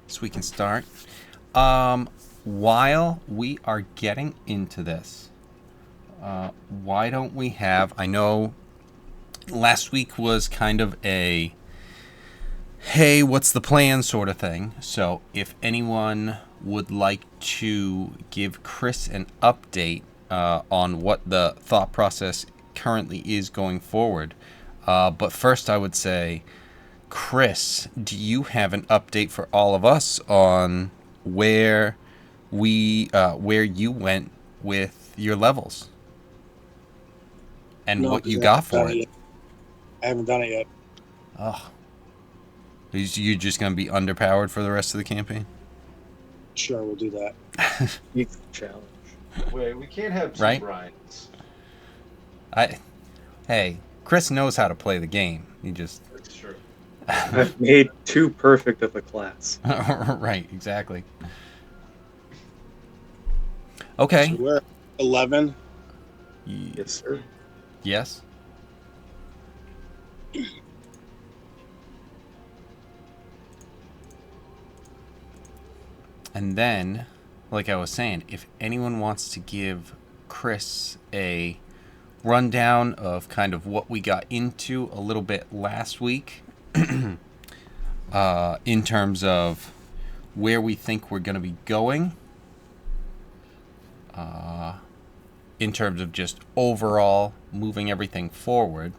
So we can start. While we are getting into this, why don't we have? I know last week was kind of a hey, what's the plan sort of thing. So if anyone would like to give Chris an update on what the thought process currently is going forward. But first, I would say, Chris, do you have an update for all of us on where you went with your levels and No, what because you I got haven't done for it it? yet. I haven't done it yet. Oh, you just gonna be underpowered for the rest of the campaign, Sure, we'll do that. Meets the challenge. Wait, we can't have two right? Brians. I Hey, Chris knows how to play the game. He just That's true. I've made too perfect of a class. right, exactly. So Okay. we're at 11. Yes, sir. Yes. And then, like I was saying, if anyone wants to give Chris a rundown of kind of what we got into a little bit last week, in terms of where we think we're going to be going, in terms of just overall moving everything forward,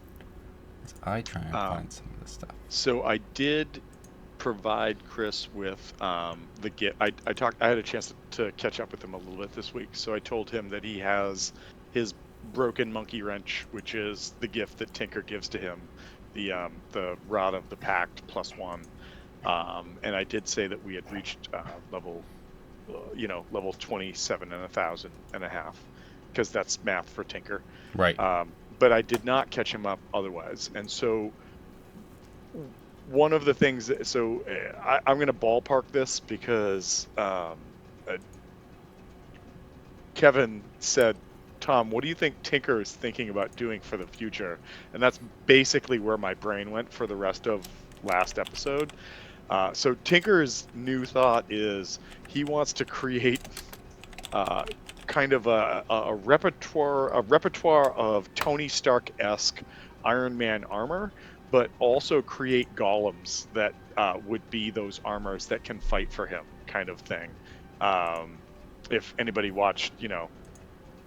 as I try and find some of this stuff. So I did provide Chris with the gift. I talked. I had a chance to catch up with him a little bit this week. So I told him that he has his broken monkey wrench, which is the gift that Tinker gives to him, the rod of the pact +1. And I did say that we had reached level 27 and 1,500, because that's math for Tinker. Right. But I did not catch him up otherwise, and so one of the things I'm going to ballpark this because Kevin said, Tom, what do you think Tinker is thinking about doing for the future? And that's basically where my brain went for the rest of last episode. So Tinker's new thought is he wants to create kind of a repertoire of Tony Stark-esque Iron Man armor, but also create golems that would be those armors that can fight for him, kind of thing. If anybody watched,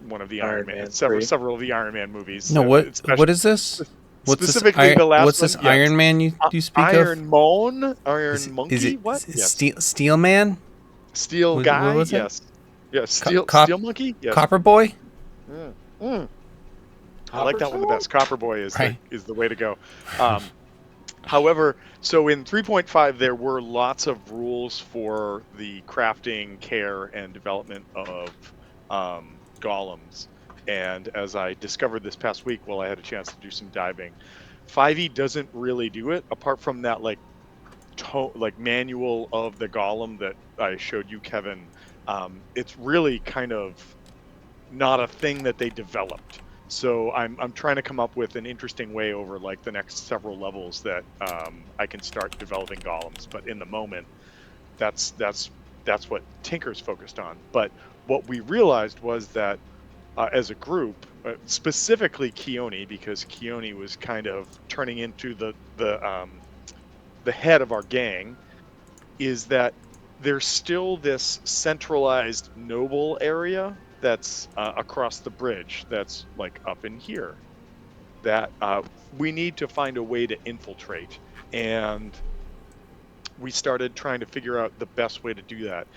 one of the Iron Iron Man, Man 3. several of the Iron Man movies, No, what especially what is this? specifically the last What's one, this yes. Iron Man you speak of? Iron Is Monkey, it what? Yes. Steel Man? Steel What Guy, was it? yes. Yeah, Steel Monkey, yes. Copper Boy? Mm. Mm. I like Copper that one the Sword? best. Copper Boy is Right. the way to go. However, so in 3.5 there were lots of rules for the crafting, care, and development of golems. And as I discovered this past week while I had a chance to do some diving, 5e doesn't really do it apart from that like manual of the golem that I showed you, Kevin. It's really kind of not a thing that they developed. So I'm trying to come up with an interesting way over like the next several levels that I can start developing golems. But in the moment, that's what Tinker's focused on. But what we realized was that as a group, specifically Keone, because Keone was kind of turning into the head of our gang, is that there's still this centralized noble area that's across the bridge, that's like up in here, that we need to find a way to infiltrate. And we started trying to figure out the best way to do that.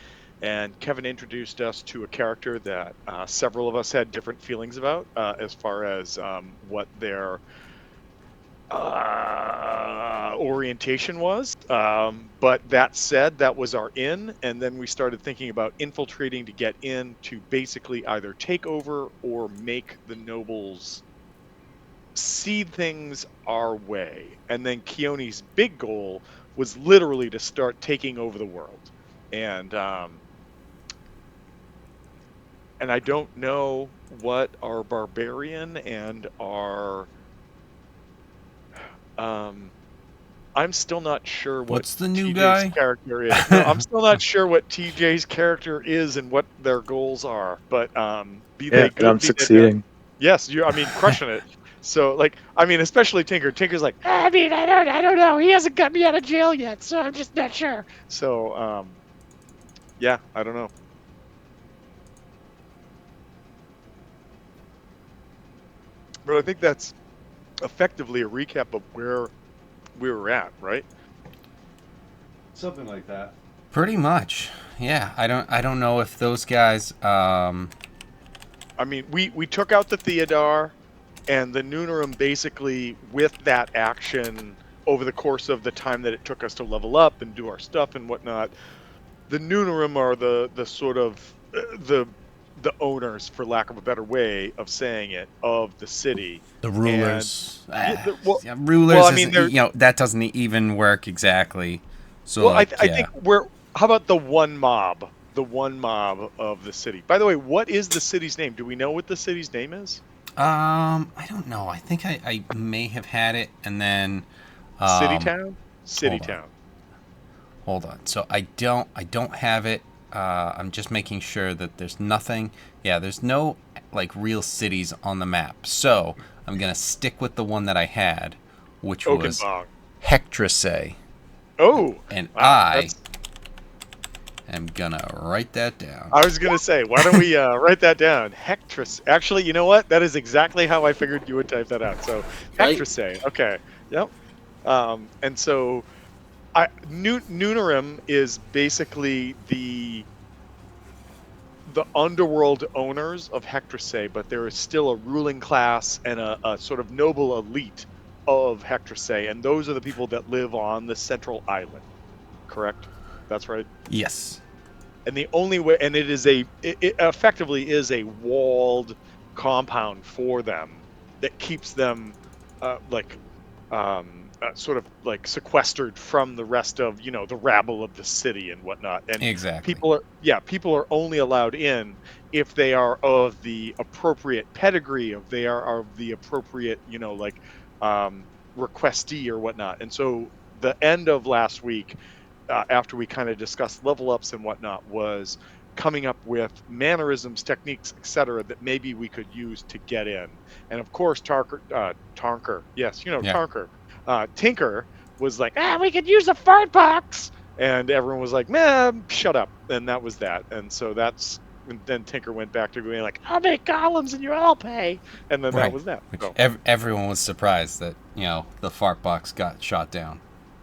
And Kevin introduced us to a character that several of us had different feelings about, as far as what their orientation was. But that said, that was our in. And then we started thinking about infiltrating to get in to basically either take over or make the nobles see things our way. And then Keone's big goal was literally to start taking over the world. And I don't know what our barbarian and our I'm still not sure what What's the new TJ's guy? character is. No, I'm still not sure what TJ's character is and what their goals are. But be Yeah, they and I'm good, be they bad. succeeding. Yes, I mean, crushing it. So, like, I mean, especially Tinker. Tinker's like, I mean, I don't know. He hasn't got me out of jail yet, so I'm just not sure. So, yeah, I don't know. But I think that's effectively a recap of where we were at, right? Something like that. Pretty much. Yeah, I don't know if those guys I mean, we took out the Theodar and the Noonerum basically with that action over the course of the time that it took us to level up and do our stuff and whatnot. The Noonerum are the sort of the owners, for lack of a better way of saying it, of the city. the rulers. Well, Yeah, rulers well, I mean, isn't, that doesn't even work exactly. So well, like, I think we're. How about the one mob? The one mob of the city. By the way, what is the city's name? Do we know what the city's name is? I don't know. I think I may have had it, and then City Town. City hold on. Town. Hold on. So I don't have it. I'm just making sure that there's nothing. Yeah, there's no like real cities on the map. So I'm gonna stick with the one that I had, which was Oakenbog. Hectrase, Oh, and wow, I am gonna write that down. I was gonna say, why don't we write that down? Hectrase. Actually, you know what? That is exactly how I figured you would type that out. So Right. Hectrase. Okay. Yep. And so, Noonerim is basically the underworld owners of Hectrase, but there is still a ruling class and a sort of noble elite of Hectrase, and those are the people that live on the central island. Correct? That's right. Yes. And the only way, and it effectively is a walled compound for them that keeps them sort of like sequestered from the rest of the rabble of the city and whatnot. And Exactly. people are only allowed in if they are of the appropriate pedigree, if they are of the appropriate requestee or whatnot. And so the end of last week, after we kind of discussed level ups and whatnot, was coming up with mannerisms, techniques, etc., that maybe we could use to get in. And of course, Tonker, yes, Yeah. Tonker, Tinker was like, we could use a fart box, and everyone was like, man, shut up, and that was that. And so and then Tinker went back to going like, I'll make golems and you all pay, and then Right. that was that. Which So, everyone was surprised that the fart box got shot down.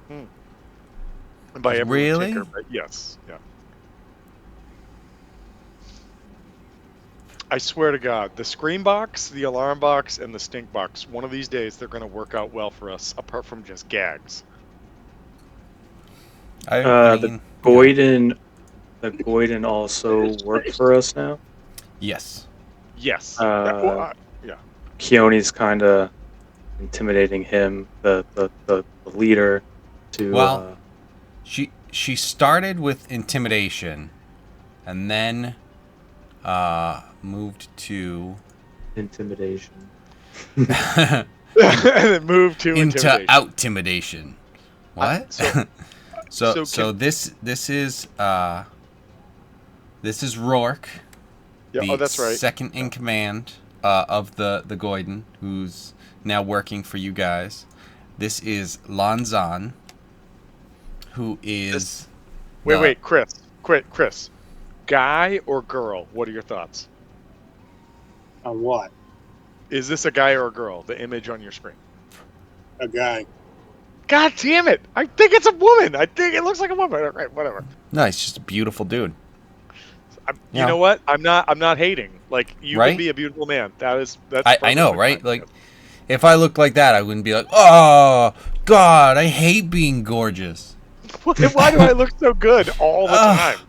and by everyone, Really? Tinker, but yes, yeah. I swear to God, the scream box, the alarm box, and the stink box, one of these days they're going to work out well for us, apart from just gags. The Goiden also work for us now. Yes. Yes. Uh, Yeah. Keone's kind of intimidating him, the leader, to. Well, she started with intimidation, and then moved to intimidation. And then move to into intimidation. out-timidation. What? So this is Rourke, Yeah, the that's right. second in command of the Goiden, who's now working for you guys. This is Lanzan, who is Wait, Chris. Guy or girl? What are your thoughts? On what? Is this a guy or a girl? The image on your screen. A guy. God damn it! I think it's a woman. I think it looks like a woman. All right, whatever. No, he's just a beautiful dude. You know what? I'm not hating. Like, you Right? can be a beautiful man. That's. I know, perfectly right? fine. Like, if I looked like that, I wouldn't be like, oh God, I hate being gorgeous. Why do I look so good all the time?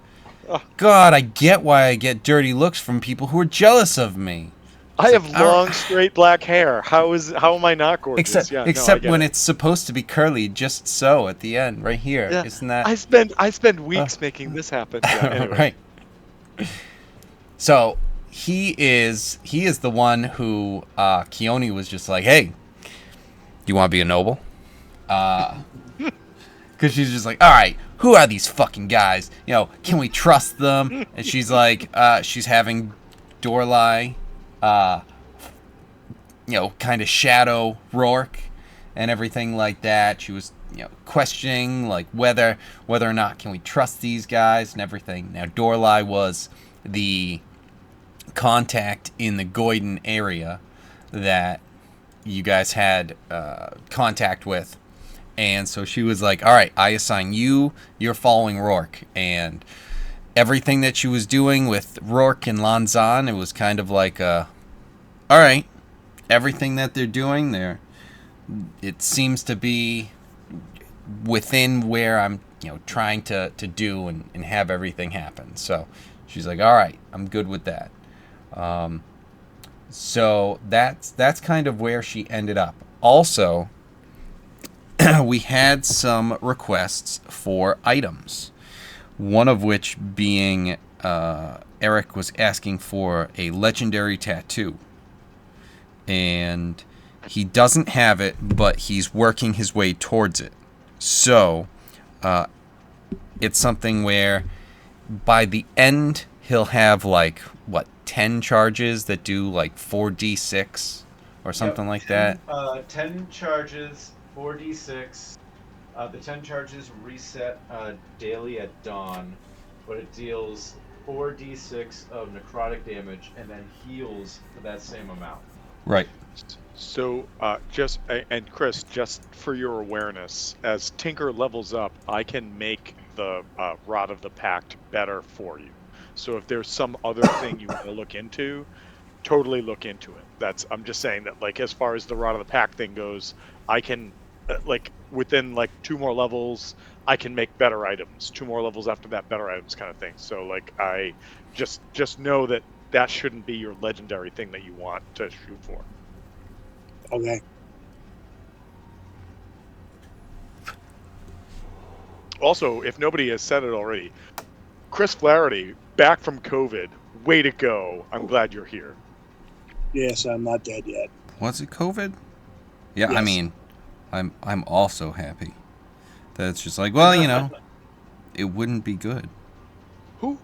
God, I get why I get dirty looks from people who are jealous of me. I have like, long, straight black hair. How am I not gorgeous? Except when it's supposed to be curly, just so at the end, right here. Yeah. Isn't that I spend weeks making this happen. Yeah, anyway. right? So he is the one who Keone was just like, hey, you want to be a noble? Because she's just like, all right, who are these fucking guys? You know, can we trust them? And she's like, she's having Dorlai, you know, kind of shadow Rourke and everything like that. She was, you know, questioning like whether or not can we trust these guys and everything. Now Dorlai was the contact in the Goyden area that you guys had contact with, and so she was like, all right, I assign you, you're following Rourke. And everything that she was doing with Rourke and Lanzan, it was kind of like all right, everything that they're doing there, it seems to be within where I'm, you know, trying to do and have everything happen. So she's like, all right, I'm good with that. So that's kind of where she ended up. Also, we had some requests for items. One of which being Eric was asking for a legendary tattoo. And he doesn't have it, but he's working his way towards it. So, it's something where by the end, he'll have like, what, 10 charges that do like 4d6 or something like 10, that? 10 charges, 4d6. The 10 charges reset daily at dawn, but it deals 4d6 of necrotic damage and then heals for that same amount. Right. So, and Chris, just for your awareness, as Tinker levels up, I can make the Rod of the Pact better for you. So if there's some other thing you want to look into, totally look into it. I'm just saying that, like, as far as the Rod of the Pact thing goes, I can, like, within, like, 2 more levels, I can make better items. 2 more levels after that, better items kind of thing. So, like, I just know that shouldn't be your legendary thing that you want to shoot for. Okay. Also, if nobody has said it already, Chris Flaherty, back from COVID, way to go. I'm glad you're here. Yes, I'm not dead yet. Was it COVID? Yeah, Yes. I mean, I'm also happy that it's just like, well, you know, it wouldn't be good. Who?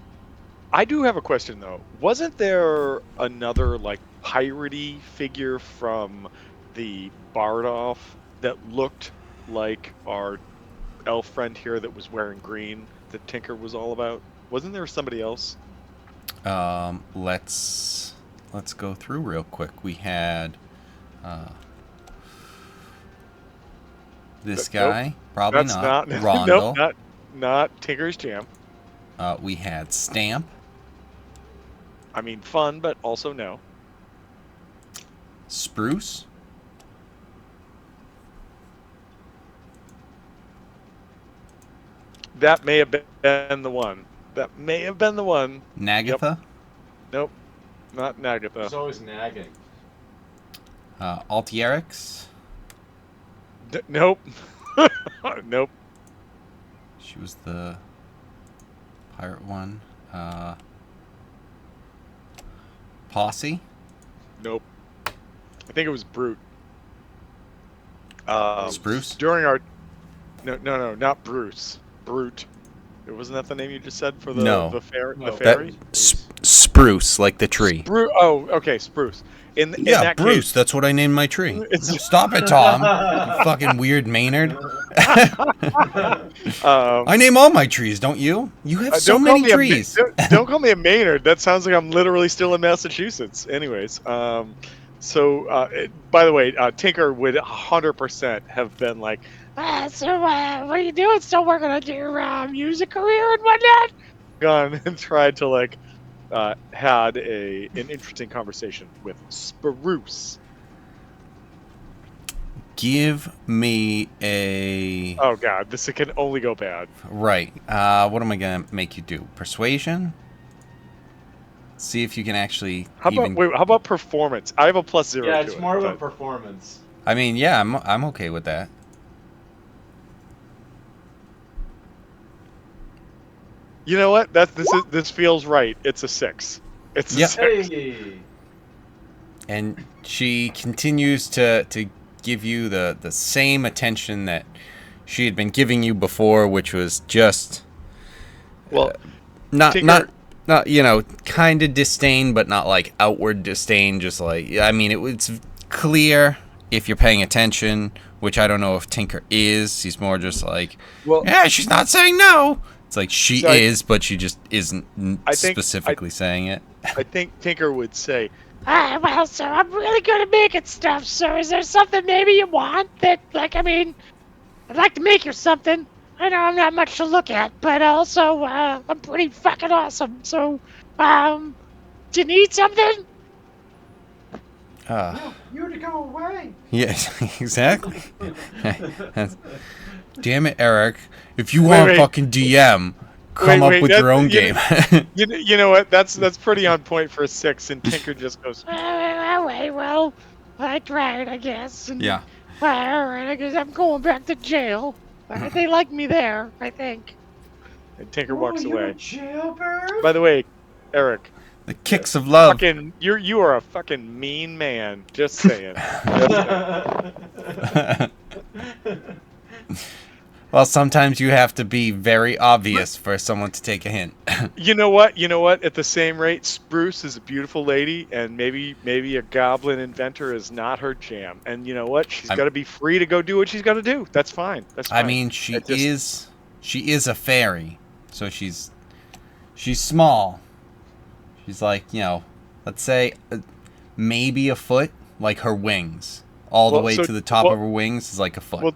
I do have a question though. Wasn't there another like piratey figure from the Bardolph that looked like our elf friend here that was wearing green that Tinker was all about? Wasn't there somebody else? Let's go through real quick. We had this guy, Nope, probably that's not. not Rondel. Nope, not Tinker's jam. We had Stamp. I mean, fun, but also no. Spruce. That may have been the one. Nagatha. Nope, not It's Nagatha. always nagging. Altierix. Nope. Nope. She was the pirate one. Posse. Nope. I think it was Brute. Spruce. During our no, not Bruce. Brute. Wasn't that the name you just said for the No. the fair No. the fairy? Spruce, like the tree. Oh, okay, Spruce. In Yeah, that Bruce. case, That's what I named my tree. It's- Stop it, Tom. You fucking weird Maynard. I name all my trees, don't you? You have so don't call many me trees. don't call me a Maynard. That sounds like I'm literally still in Massachusetts. Anyways, by the way, Tinker would 100% have been like, so what are you doing? Still working on your music career and whatnot? Gone and tried to like had an interesting conversation with Spruce. Give me a... Oh god, this can only go bad. Right. What am I going to make you do? Persuasion? See if you can actually How about performance? I have a +0 Yeah, to it's it, more of a but- performance. I mean, yeah, I'm okay with that. You know what? This feels right. It's a 6. It's a Yep. 6. Hey! And she continues to give you the same attention that she had been giving you before, which was just Well, not Tinker- kind of disdain, but not like outward disdain. Just like, I mean, it's clear if you're paying attention, which I don't know if Tinker is. He's more just like, well, yeah, she's not saying no. It's like she So I- is, but she just isn't I think- specifically saying it. I think Tinker would say, Well, sir, I'm really good at making stuff, sir. Is there something maybe you want that, like, I mean, I'd like to make you something. I know I'm not much to look at, but also, I'm pretty fucking awesome. So, do you need something? You to go away. Yeah, exactly. Damn it, Eric. If you want wait. fucking DM, come up with your own game. you know what? That's pretty on point for a 6. And Tinker just goes, Wait, well, I tried, I guess. And, Yeah. Well, alright, I guess I'm going back to jail. They like me there, I think. and Tinker walks you a away. jailbird? By the way, Eric, The kicks of love. fucking, you are a fucking mean man. Just saying. Well, sometimes you have to be very obvious for someone to take a hint. You know what? At the same rate, Spruce is a beautiful lady, and maybe a goblin inventor is not her jam. And you know what? She's got to be free to go do what she's got to do. That's fine. That's fine. I mean, she is a fairy, so she's small. She's like, let's say maybe a foot, like her wings. All the way to the top of her wings is like a foot. Well,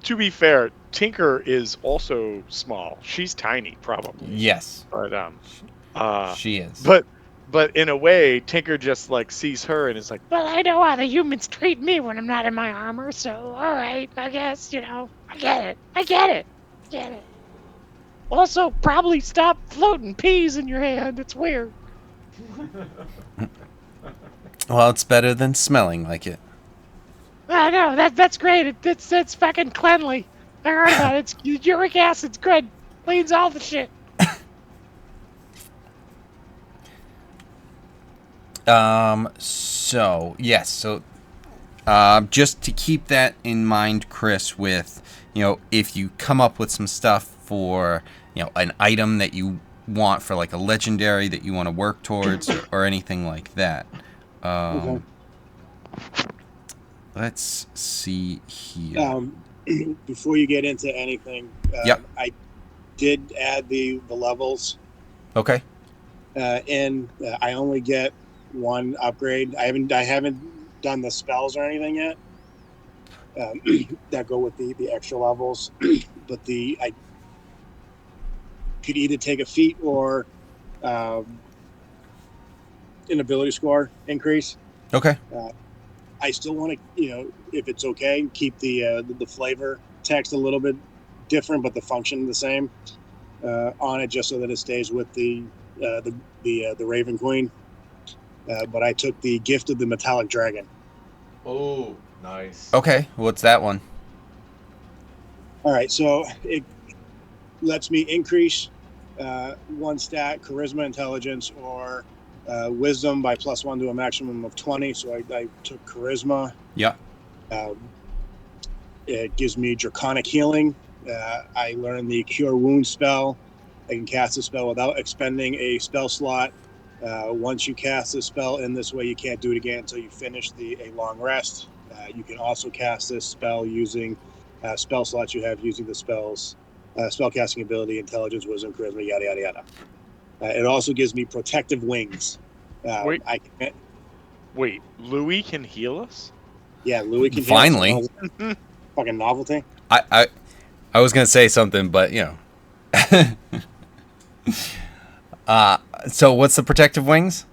to be fair, Tinker is also small. She's tiny, probably. Yes, But she is. but in a way, Tinker just like sees her and is like, Well, I know how the humans treat me when I'm not in my armor, so alright, I guess, I get it. Also, probably stop floating peas in your hand. It's weird. Well, it's better than smelling like it. I know, that's great. It's fucking cleanly. I heard about it. It's uric acid's good. Cleans all the shit. So yes, so just to keep that in mind, Chris, with if you come up with some stuff for an item that you want for like a legendary that you want to work towards or anything like that. Okay. Let's see here. Before you get into anything, Yep. I did add the levels Okay. in. I only get one upgrade. I haven't done the spells or anything yet that go with the extra levels. But I could either take a feat or an ability score increase. Okay. I still want to, if it's okay, keep the flavor text a little bit different, but the function the same on it, just so that it stays with the Raven Queen. But I took the Gift of the Metallic Dragon. Oh, nice. Okay. What's that one? All right, so it lets me increase one stat, Charisma, Intelligence, or Wisdom by +1 to a maximum of 20. So I took Charisma. Yeah. It gives me Draconic Healing. I learned the Cure Wound spell. I can cast a spell without expending a spell slot. Once you cast this spell in this way, you can't do it again until you finish a long rest. You can also cast this spell using spell slots you have using the spell's spellcasting ability, Intelligence, Wisdom, Charisma, yada, yada, yada. It also gives me Protective Wings. wait, Louis can heal us? Yeah, Louis can Finally. heal us. Fucking novelty. I was gonna say something, but So what's the protective wings?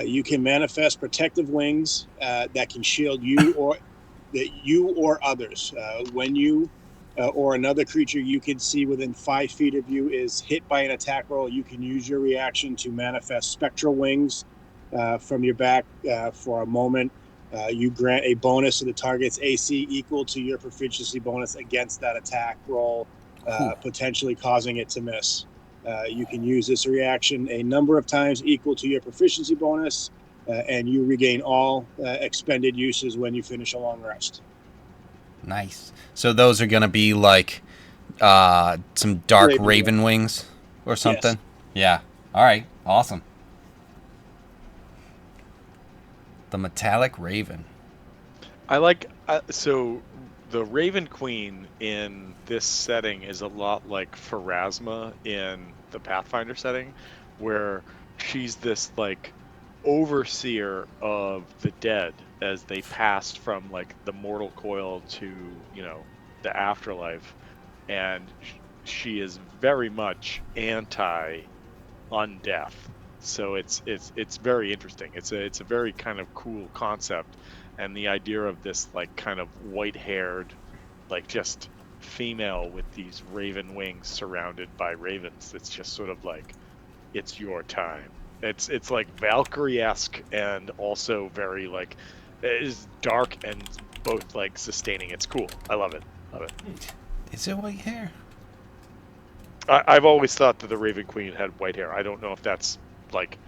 You can manifest Protective Wings that can shield you or others. When you or another creature you can see within 5 feet of you is hit by an attack roll, you can use your reaction to manifest Spectral Wings from your back for a moment. You grant a bonus to the target's AC equal to your proficiency bonus against that attack roll, potentially causing it to miss. You can use this reaction a number of times equal to your proficiency bonus, and you regain all expended uses when you finish a long rest. Nice. So those are gonna be like some dark Raven raven wings or something. Yes. Yeah. All right. Awesome. The metallic raven. I like so the Raven Queen in this setting is a lot like Pharasma in the Pathfinder setting, where she's this like overseer of the dead as they passed from like the mortal coil to, the afterlife, and she is very much anti undeath. So it's very interesting. It's a very kind of cool concept, and the idea of this like kind of white-haired, like just female with these raven wings surrounded by ravens. It's just sort of like it's your time. It's like Valkyrie-esque and also very like it is dark and both like sustaining. It's cool. I love it. Love it. Is it white hair? I've always thought that the Raven Queen had white hair. I don't know if that's like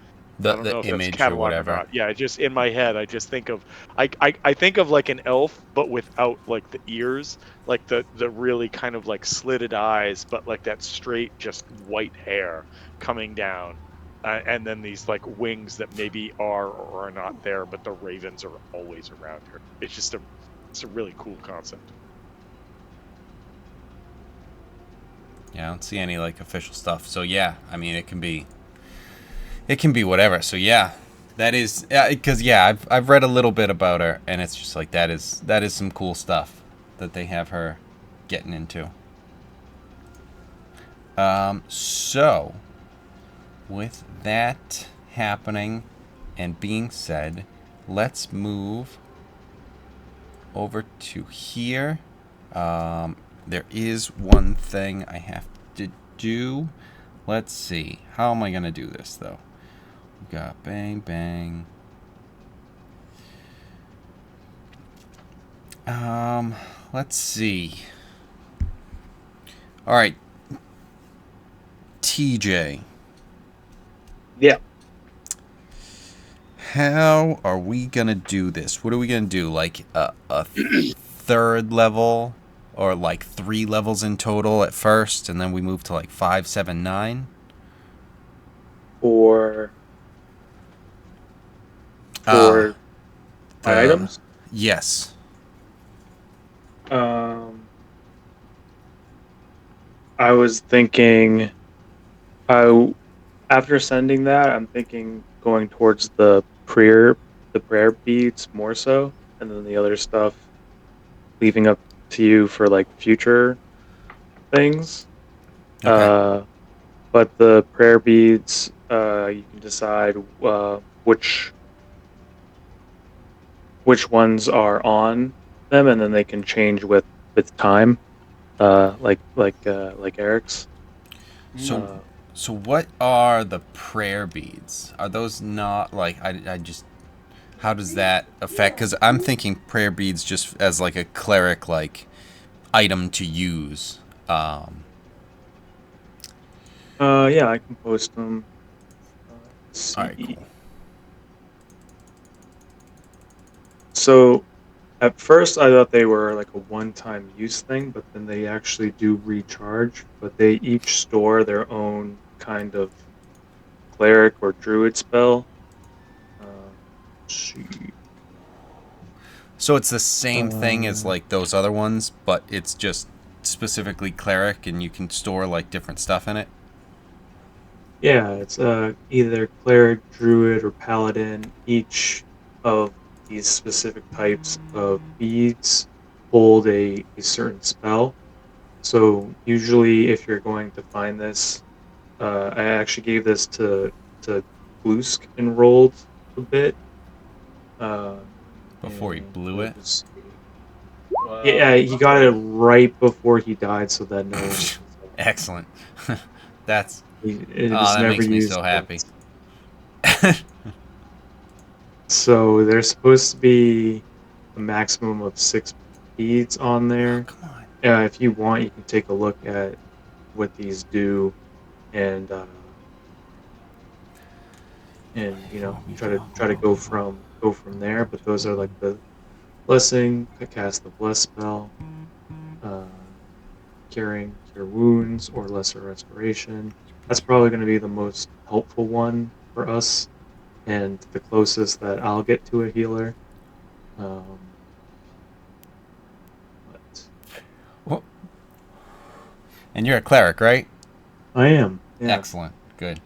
I don't The know if that's image or catalog or whatever. not. Yeah, just in my head, I just think of I think of like an elf, but without like the ears, like the really kind of like slitted eyes, but like that straight just white hair coming down, and then these like wings that maybe are or are not there, but the ravens are always around her. It's a really cool concept. Yeah, I don't see any like official stuff. So yeah, I mean it can be whatever. So yeah, that is because I've read a little bit about her and it's just like that is some cool stuff that they have her getting into. So with that happening and being said, let's move over to here. There is one thing I have to do. Let's see. How am I going to do this, though? We got bang, bang. Let's see. All right. TJ. Yeah. How are we going to do this? What are we going to do? Like a third level? Or like 3 levels in total at first, and then we move to like 5, 7, 9? For The items. yes. Um, I was thinking, I after sending that, I'm thinking going towards the prayer beads more so, and then the other stuff leaving up to you for like future things. Okay. Uh, but the prayer beads, you can decide which ones are on them, and then they can change with time. Like Eric's. So Mm. Uh, so what are the prayer beads? Are those not like I just how does that affect cuz I'm thinking prayer beads just as like a cleric like item to use. yeah, I can post them. Let's All right, see. cool. So at first, I thought they were like a one-time use thing, but then they actually do recharge. But they each store their own kind of cleric or druid spell. Let's see. So it's the same thing as Uh, like those other ones, but it's just specifically cleric and you can store like different stuff in it. yeah, it's either cleric, druid, or paladin. Each of these specific types of beads hold a certain spell. So usually, if you're going to find this, I actually gave this to Glusk enrolled a bit, uh, Before he and blew let it. me just see. Yeah, he got it right before he died, so that no one can say Excellent. That's it oh, was that never makes me used so happy. once. So there's supposed to be a maximum of 6 beads on Oh, there. come on. If you want, you can take a look at what these do, and Here we try to go. go from there. But those are like the Blessing, I cast the Bless spell. Cure wounds, or Lesser Restoration. That's probably going to be the most helpful one for us, and the closest that I'll get to a healer. But Well, and you're a cleric, right? I am. Yeah. Excellent. Good.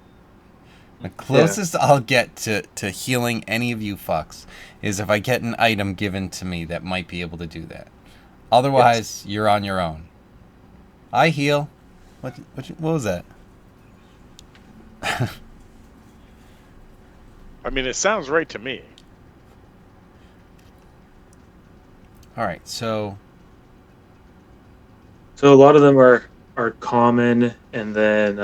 The closest I'll get to healing any of you fucks is if I get an item given to me that might be able to do that. Otherwise, you're on your own. I heal. What was that? I mean, it sounds right to me. All right, so a lot of them are common, and then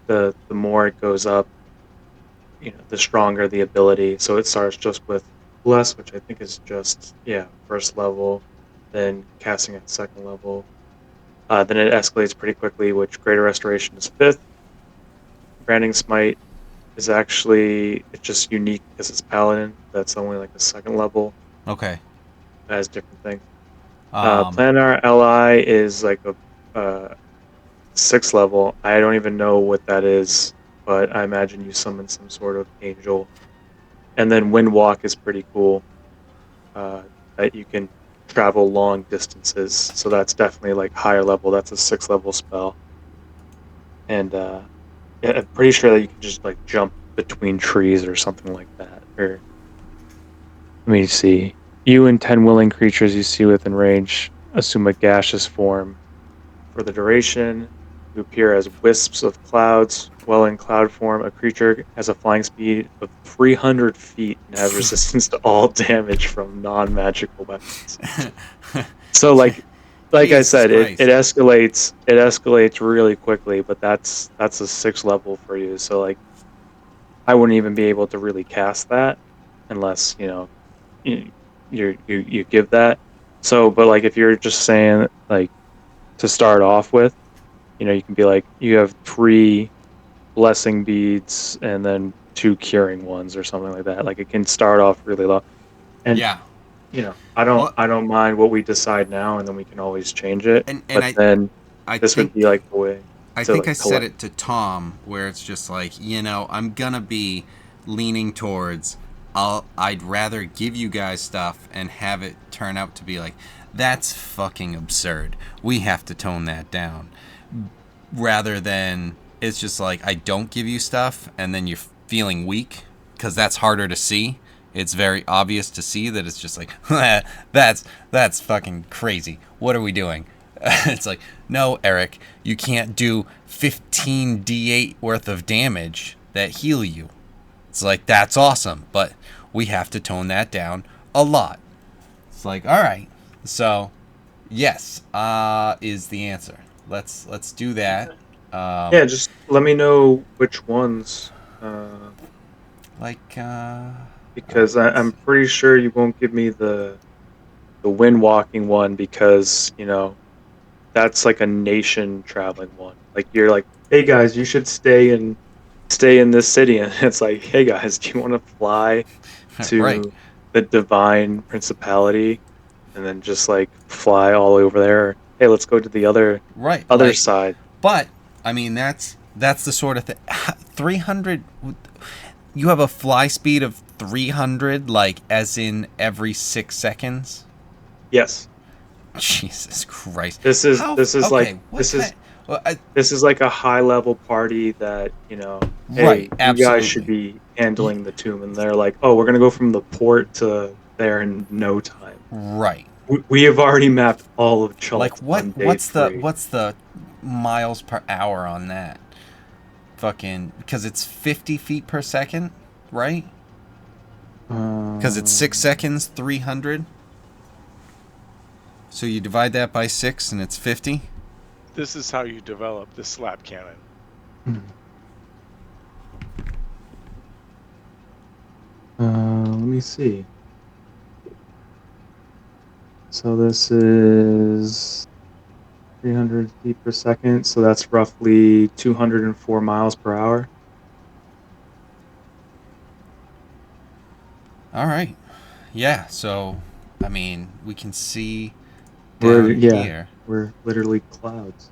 the more it goes up, the stronger the ability. So it starts just with Bless, which I think is just first level, then casting at second level. Then it escalates pretty quickly, which Greater Restoration is 5th. Branding Smite is actually, it's just unique because it's Paladin. That's only like a 2nd level. okay. It has different things. Planar Ally is like a 6th level. I don't even know what that is, but I imagine you summon some sort of angel. And then Windwalk is pretty cool. That you can travel long distances. So that's definitely like higher level. That's a 6th level spell. And I'm pretty sure that you can just like jump between trees or something like that. Or let me see. You and 10 willing creatures you see within range assume a gaseous form. For the duration, you appear as wisps of clouds. While in cloud form, a creature has a flying speed of 300 feet and has resistance to all damage from non-magical weapons. So, like I said, it escalates. It escalates really quickly, but that's a 6th level for you. So, like, I wouldn't even be able to really cast that unless you give that. So, but like if you're just saying like to start off with, you can be like, you have 3 blessing beads and then 2 curing ones or something like that. Like it can start off really low. And I don't mind what we decide now, and then we can always change it. Then this would be like the way. I think I said it to Tom, where it's just like, I'm gonna be leaning towards I'd rather give you guys stuff and have it turn out to be like, that's fucking absurd. We have to tone that down. Rather than it's just like, I don't give you stuff and then you're feeling weak, because that's harder to see. It's very obvious to see that it's just like, that's fucking crazy. What are we doing? It's like, no, Eric, you can't do 15 D8 worth of damage that heal you. It's like, that's awesome, but we have to tone that down a lot. It's like, all right. So, yes, is the answer. Let's do that. Just let me know which ones. Because I'm pretty sure you won't give me the wind walking one, because that's like a nation traveling one. Like you're like, hey guys, you should stay in this city, and it's like, hey guys, do you want to fly to the divine principality and then just like fly all over there? Hey, let's go to the other side. But I mean, that's the sort of thing. 300. You have a fly speed of 300, like as in every 6 seconds. Yes. Jesus Christ. This is like a high level party that, hey, you guys should be handling the tomb, and they're like, oh, we're gonna go from the port to there in no time. Right. We have already mapped all of Chult. Like what's the miles per hour on that? Fucking, because it's 50 feet per second, right? Because it's 6 seconds, 300. So you divide that by 6 and it's 50. This is how you develop the slap cannon. Let me see. So this is 300 feet per second, so that's roughly 204 miles per hour. All right. Yeah, so I mean, we can see We're down yeah, here. we're literally clouds.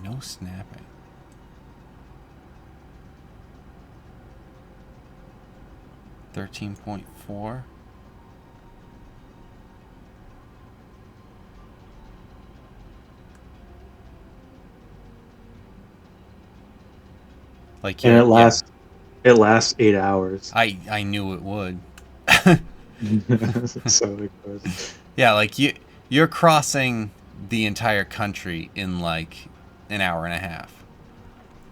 No snapping. $13.4. Like And you're, yeah. it lasts 8 hours. I knew it would. So it goes. Yeah, like you're crossing the entire country in like an hour and a half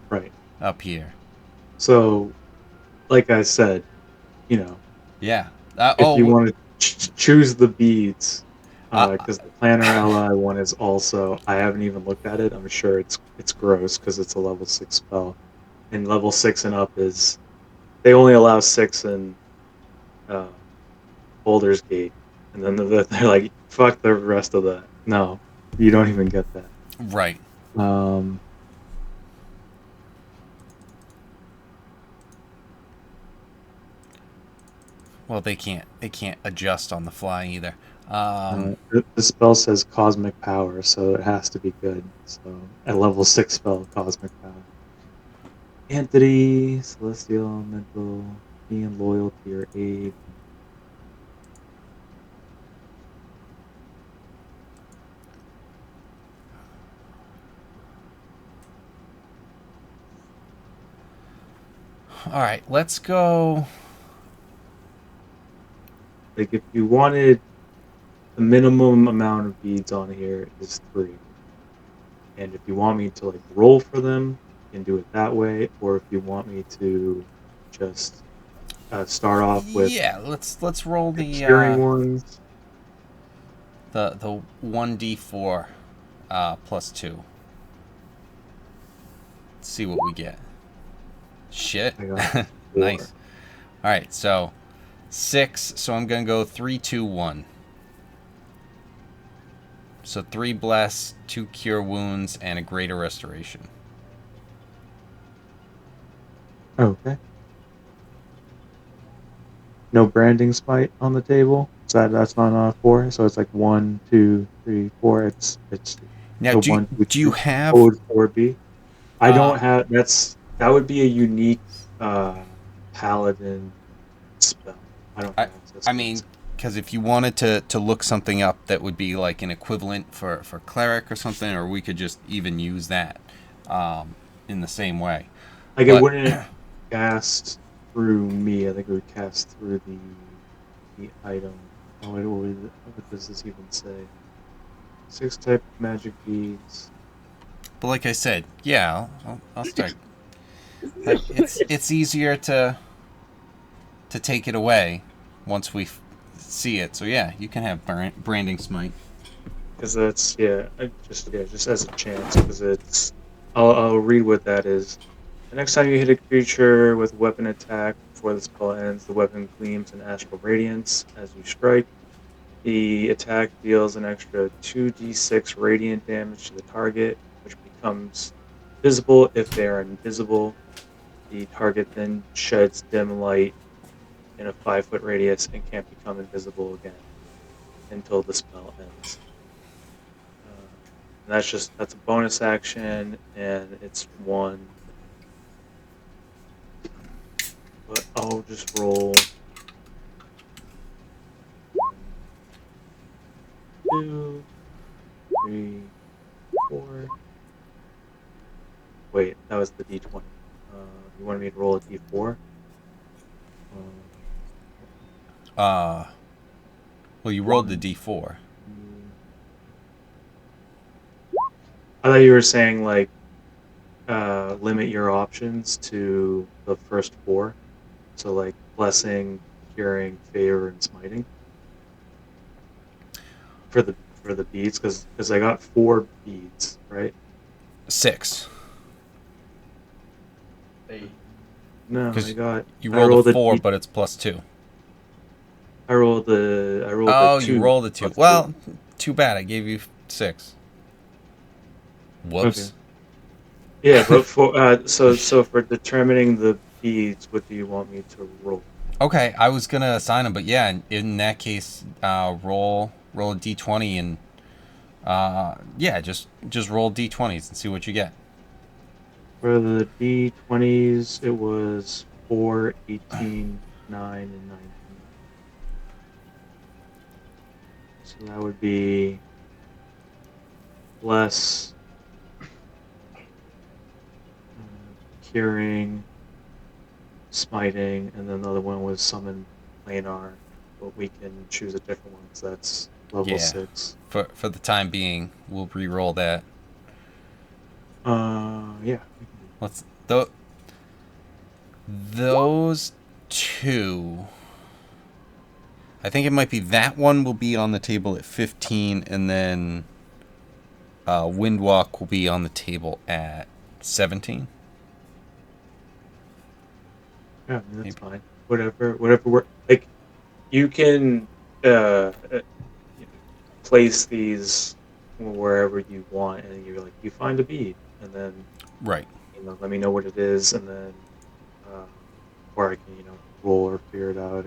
Right. up here. So, like I said, you know, Yeah. if you want to choose the beads, uh, because the Planner Ally one is also, I haven't even looked at it. I'm sure it's gross because it's a level 6 spell, and level 6 and up is they only allow 6 in uh, Baldur's Gate, and then they're like, fuck the rest of that. No, you don't even get that. right. Um, Well, they can't adjust on the fly either. the spell says cosmic power, so it has to be good. So a level 6 spell, cosmic power. Entity, celestial, elemental, being loyal to your aid. All right, let's go. Like if you wanted the minimum amount of beads on here is 3. And if you want me to like roll for them, you can do it that way. Or if you want me to just start off with Yeah, let's roll the curing ones. the 1d4 plus 2. Let's see what we get. Shit. I got 4. Nice. All right, so 6, so I'm going to go 3 2 1. So 3 bless, 2 cure wounds, and a greater restoration. Okay. No branding smite on the table. So that's not on a 4. So it's like 1, 2, 3, 4. It's Now, the do 1, 2, you 3 have? code 4B. I don't have. That would be a unique paladin spell. I don't have access I to mean, this. because if you wanted to look something up that would be like an equivalent for cleric or something, or we could just even use that in the same way. Like But it wouldn't cast through me. I think it would cast through the item. Oh, what does this even say? 6 type magic beads. But like I said, yeah, I'll start. Like it's easier to take it away once we see it. So yeah, you can have branding smite. Because that's just as a chance. Because it's I'll read what that is. The next time you hit a creature with weapon attack before the spell ends, the weapon gleams in astral radiance as you strike. The attack deals an extra 2d6 radiant damage to the target, which becomes visible if they are invisible. The target then sheds dim light in a 5-foot radius and can't become invisible again until the spell ends. That's a bonus action, and it's 1. But I'll just roll 1, 2, 3, 4. Wait, that was the d20. You wanted me to roll a d4? Well, you rolled the d4. I thought you were saying like limit your options to the first 4. So like blessing, curing, favor, and smiting for the beads, because I got 4 beads, right? 6. 8. No, You I rolled a rolled 4, but it's plus 2. I rolled a Oh, 2. you rolled a 2. plus Well, too bad. I gave you 6. Whoops. Okay. Yeah, but for so for determining the beads, what do you want me to roll? Okay, I was gonna assign them, but yeah, in that case, roll a d20 and yeah, just roll d20s and see what you get. For the D20s, it was 4, 18, 9, and 19. So that would be less curing, smiting, and then the other one was summon planar, but we can choose a different one because that's level Yeah. 6. For the time being, we'll re-roll that. Yeah. Let's those two. I think it might be that one will be on the table at 15, and then Windwalk will be on the table at 17. Yeah, I mean, that's fine. Whatever work. Like, you can place these wherever you want, and you're like, you find a bead, and then Right. let me know what it is, and then or I can roll or figure it out,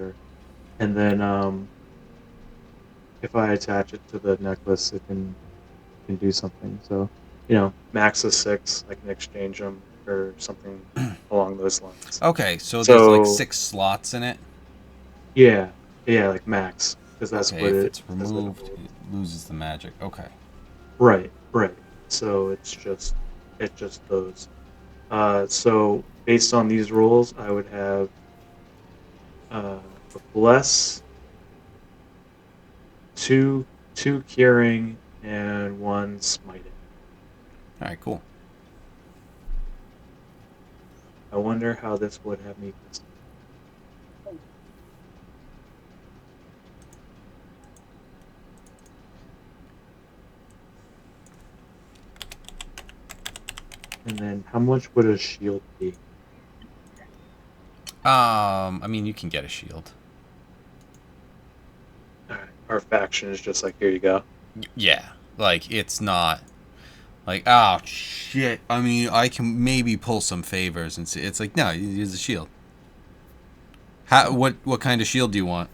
and then if I attach it to the necklace, it can do something. So max is 6. I can exchange them or something along those lines. Okay, so there's like 6 slots in it. Yeah, like max, because that's Okay, what if it. it's removed, it loses the magic. Okay. Right. So it's just those. So based on these rules, I would have a bless, 2 curing, and 1 smiting. All right, cool. I wonder how this would have me. And then how much would a shield be? I mean, you can get a shield. Alright, our faction is just like, here you go. Yeah, like it's not like, oh shit. I mean, I can maybe pull some favors and see. It's like, no, you use a shield. What kind of shield do you want?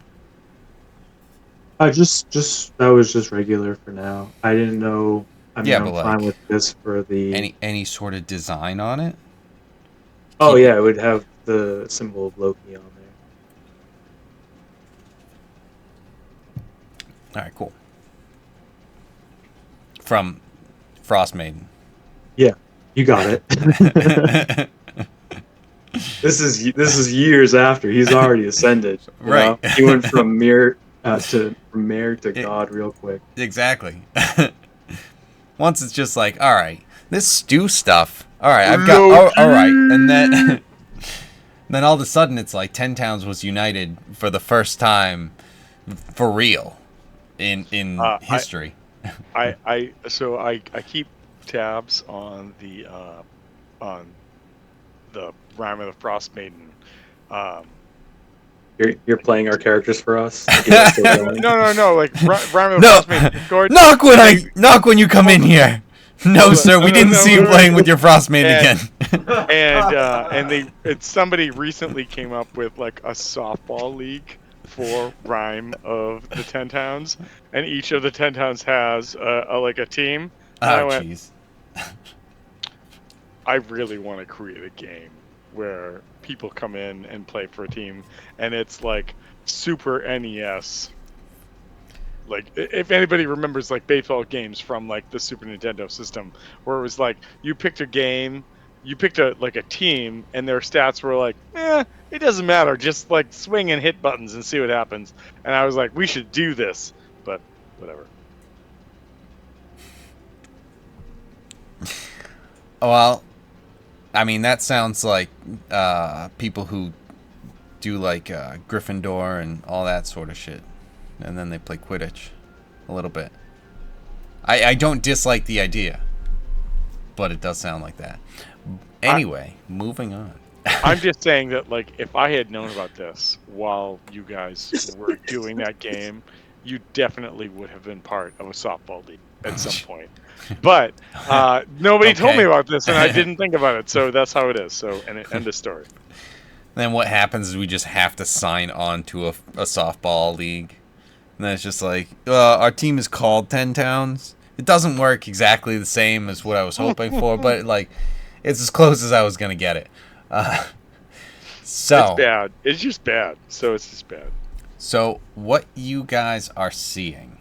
Just that was just regular for now. I didn't know. I mean, Yeah, I'm but fine like with this for the. any sort of design on it. Oh Keep yeah, it- it would have the symbol of Loki on there. All right, cool. From Frost Maiden. Yeah, you got it. This is years after he's already ascended. Right. He went from mayor to god real quick. Exactly. Once it's just like, all right, this stew stuff. All right, I've got. All right, and then then all of a sudden it's like 10 Towns was united for the first time, for real, in history. I keep tabs on the Rhyme of the Frost Maiden. You're playing our characters for us. No. Like Rhyme of the Frost Maiden Discord. Knock when you come in here. No, sir, we didn't see you playing with your Frostmate again. And somebody recently came up with like a softball league for Rhyme of the 10 Towns, and each of the 10 Towns has a team. And Oh, jeez. I really want to create a game where people come in and play for a team, and it's like Super NES. Like, if anybody remembers like baseball games from like the Super Nintendo system, where it was like you picked a game, you picked a team, and their stats were like, it doesn't matter, just like swing and hit buttons and see what happens. And I was like, we should do this, but whatever. Well, I mean, that sounds like people who do like Gryffindor and all that sort of shit. And then they play Quidditch a little bit. I don't dislike the idea, but it does sound like that. Anyway, moving on. I'm just saying that, like, if I had known about this while you guys were doing that game, you definitely would have been part of a softball league at some point. But nobody told me about this, and I didn't think about it, so that's how it is. So, end of story. then what happens is we just have to sign on to a softball league. And then it's just like, our team is called 10 Towns. It doesn't work exactly the same as what I was hoping for, but like, it's as close as I was going to get it. So It's bad. It's just bad. So it's just bad. So what you guys are seeing,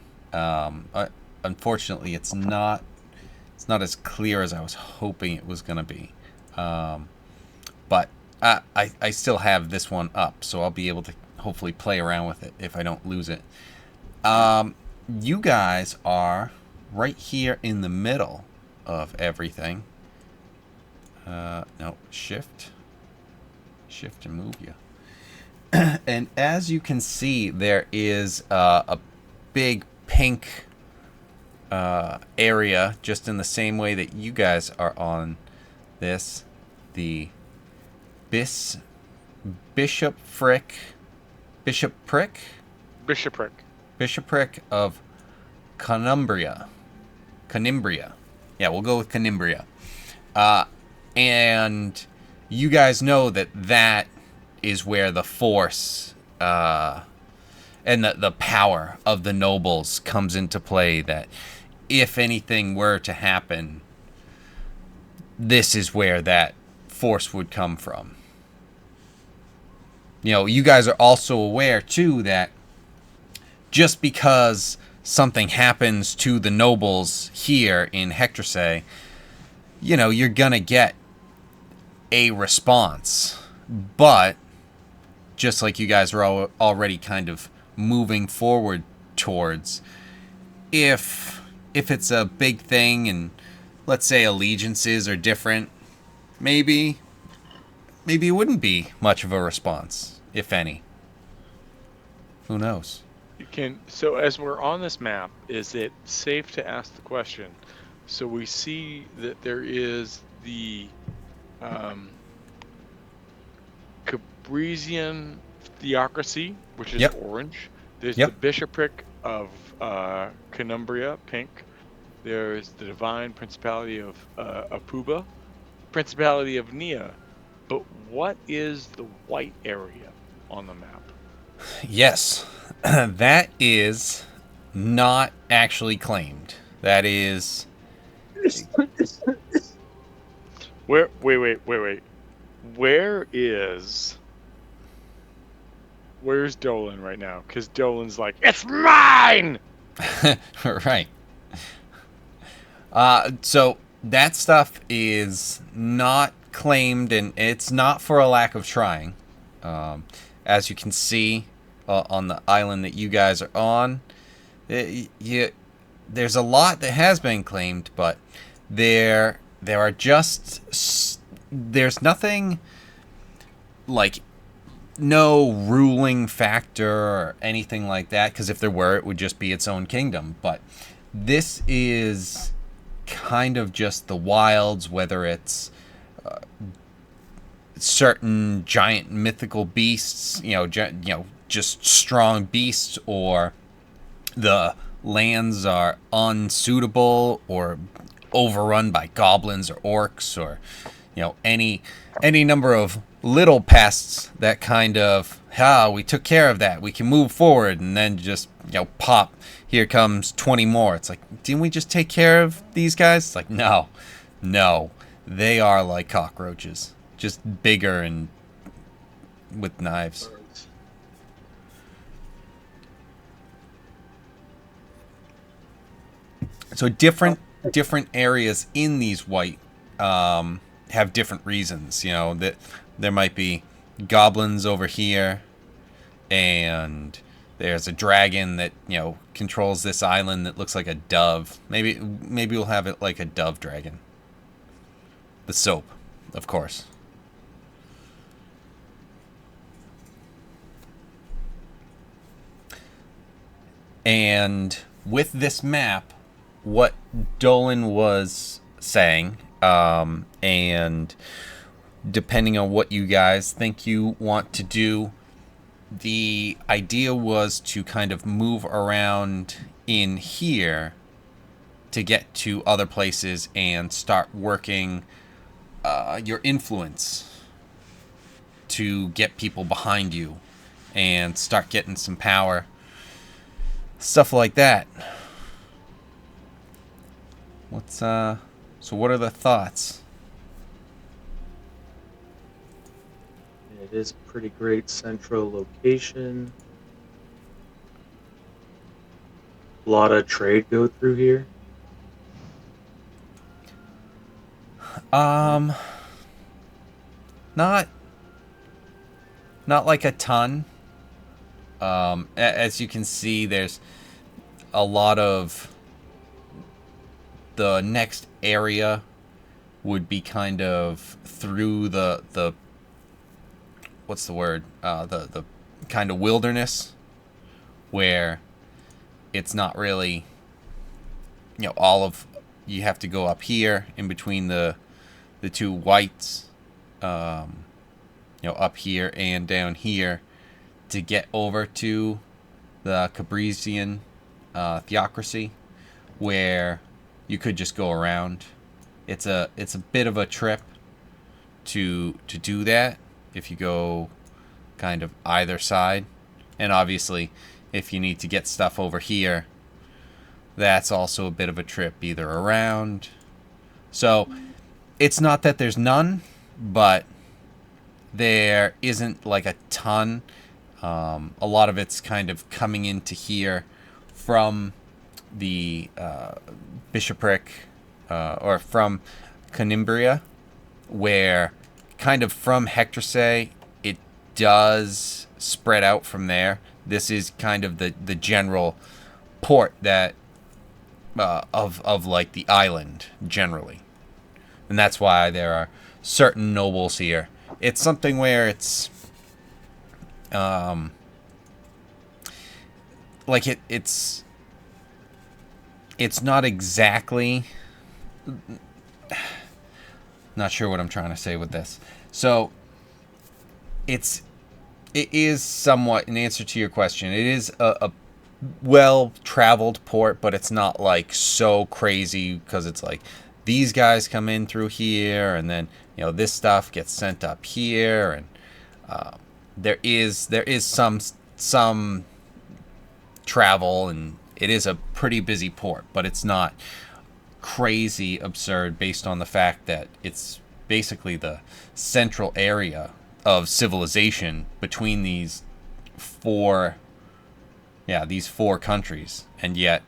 unfortunately, it's not as clear as I was hoping it was going to be. But I still have this one up, so I'll be able to hopefully play around with it if I don't lose it. You guys are right here in the middle of everything. No, shift and move you. And as you can see, there is a big pink area, just in the same way that you guys are on this. The bishopric of Canimbria. Yeah, we'll go with Canimbria. And you guys know that is where the force and the power of the nobles comes into play, that if anything were to happen, this is where that force would come from. You know, you guys are also aware, too, that just because something happens to the nobles here in Hectorse, you know, you're going to get a response. But just like you guys are already kind of moving forward towards, if it's a big thing and let's say allegiances are different, maybe it wouldn't be much of a response, if any. Who knows? So as we're on this map, is it safe to ask the question? So we see that there is the Cabrisian theocracy, which is orange. There's the bishopric of Canumbria, pink. There's the divine principality of Apuba, principality of Nia. But what is the white area on the map? Yes, that is not actually claimed. That is... Wait. Where's Dolan right now? Because Dolan's like, it's mine! Right. So that stuff is not claimed, and it's not for a lack of trying. As you can see on the island that you guys are on, there's a lot that has been claimed, but there are just... There's nothing like no ruling factor or anything like that, because if there were, it would just be its own kingdom. But this is kind of just the wilds, whether it's certain giant mythical beasts, just strong beasts, or the lands are unsuitable or overrun by goblins or orcs, or any number of little pests that kind of, we took care of that, we can move forward, and then just pop, here comes 20 more. It's like, didn't we just take care of these guys? It's like, no, they are like cockroaches, just bigger and with knives. So different areas in these white have different reasons. That there might be goblins over here, and there's a dragon that controls this island that looks like a dove. Maybe we'll have it like a dove dragon. The soap, of course. And with this map, what Dolan was saying, and depending on what you guys think you want to do, the idea was to kind of move around in here to get to other places and start working your influence to get people behind you and start getting some power. Stuff like that. So what are the thoughts? It is a pretty great central location. A lot of trade go through here. Not like a ton. As you can see, there's a lot of the next area would be kind of through the what's the word? The kind of wilderness where it's not really, all of, you have to go up here in between the two whites, up here and down here to get over to the Cabrisian theocracy, where you could just go around. It's a bit of a trip to do that if you go kind of either side, and obviously if you need to get stuff over here, that's also a bit of a trip either around. So it's not that there's none, but there isn't like a ton. A lot of it's kind of coming into here from the bishopric or from Conimbria, where kind of from Hectorse it does spread out from there. This is kind of the general port that of like the island generally, and that's why there are certain nobles here. It's something where it's like it's not exactly, not sure what I'm trying to say with this. So it is somewhat, in answer to your question, it is a well-traveled port, but it's not like so crazy, because it's like these guys come in through here, and then this stuff gets sent up here, and there is some travel, and it is a pretty busy port, but it's not crazy absurd based on the fact that it's basically the central area of civilization between these four countries, and yet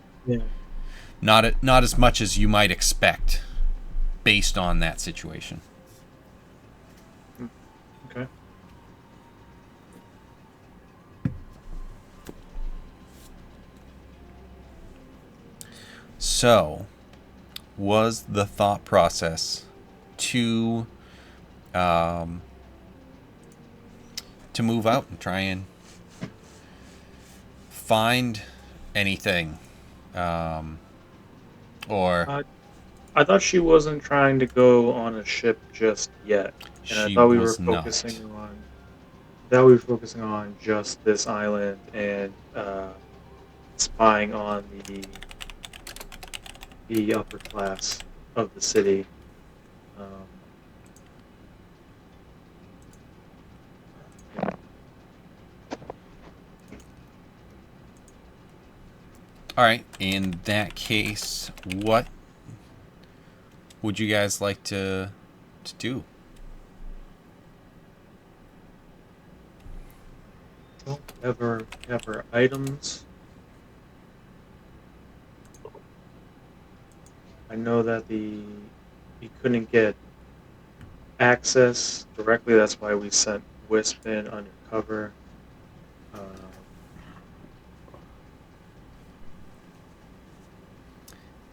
not as much as you might expect based on that situation. Okay. So, was the thought process to move out and try and find anything, or I thought she wasn't trying to go on a ship just yet, and I she thought we were was not? focusing on just this island and spying on the upper class of the city. All right. In that case, what would you guys like to do? Have our items. I know that you couldn't get access directly. That's why we sent Wisp in undercover.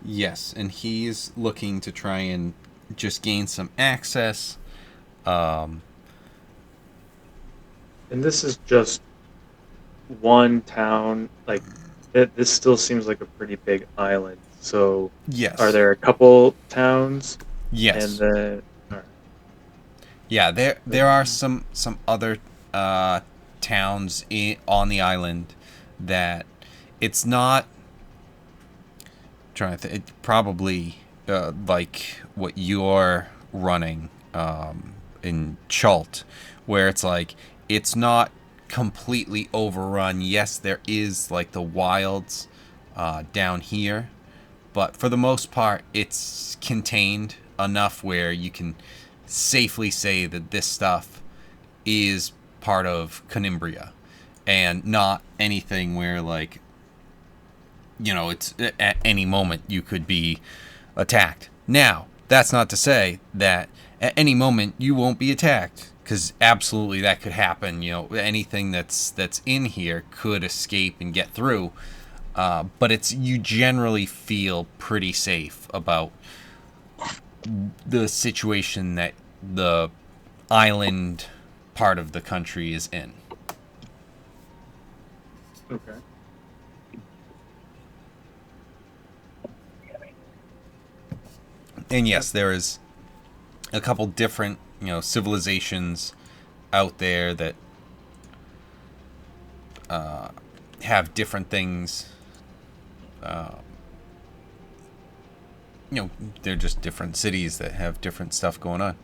Yes, and he's looking to try and just gain some access. And this is just one town. Like, this still seems like a pretty big island. So, Yes. are there a couple towns? Yes. And then, all right. Yeah, there are some other towns on the island that it's not. Trying to probably like what you're running, in Chult, where it's like it's not completely overrun. Yes, there is like the wilds down here, but for the most part, it's contained enough where you can safely say that this stuff is part of Conimbria, and not anything where like it's at any moment you could be attacked. Now, that's not to say that at any moment you won't be attacked, because absolutely that could happen. Anything that's in here could escape and get through. But you generally feel pretty safe about the situation that the island part of the country is in. Okay. And yes, there is a couple different, civilizations out there that have different things. They're just different cities that have different stuff going on.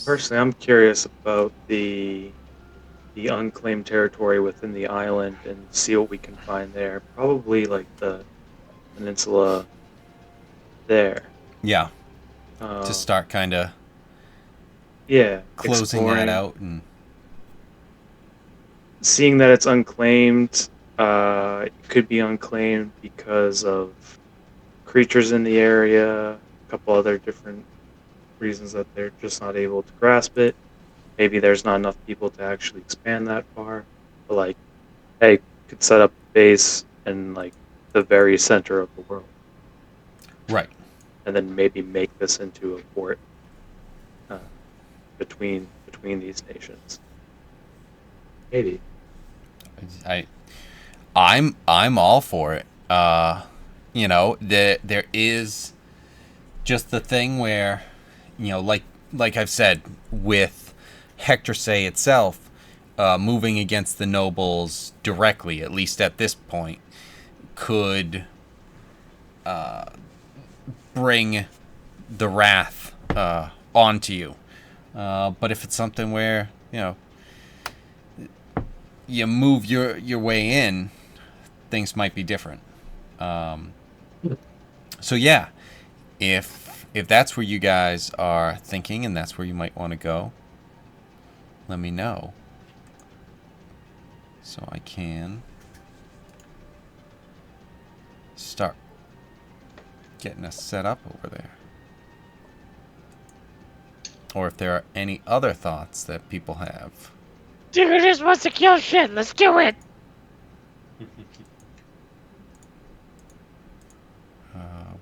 Personally, I'm curious about the unclaimed territory within the island and see what we can find there. Probably like the peninsula there. Yeah, Um, to start kind of closing exploring, that out and seeing that it's unclaimed. It could be unclaimed because of creatures in the area, a couple other different reasons that they're just not able to grasp it. Maybe there's not enough people to actually expand that far. But like, hey, could set up a base in like the very center of the world, right. and then maybe make this into a port between these nations. Maybe. I'm all for it. There is just the thing where, like I've said, with Hector Say itself, moving against the nobles directly, at least at this point, could bring the wrath onto you. But if it's something where you move your way in, things might be different. So yeah, if that's where you guys are thinking and that's where you might want to go, let me know so I can start getting us set up over there. Or if there are any other thoughts that people have. Digger just wants to kill shit. Let's do it.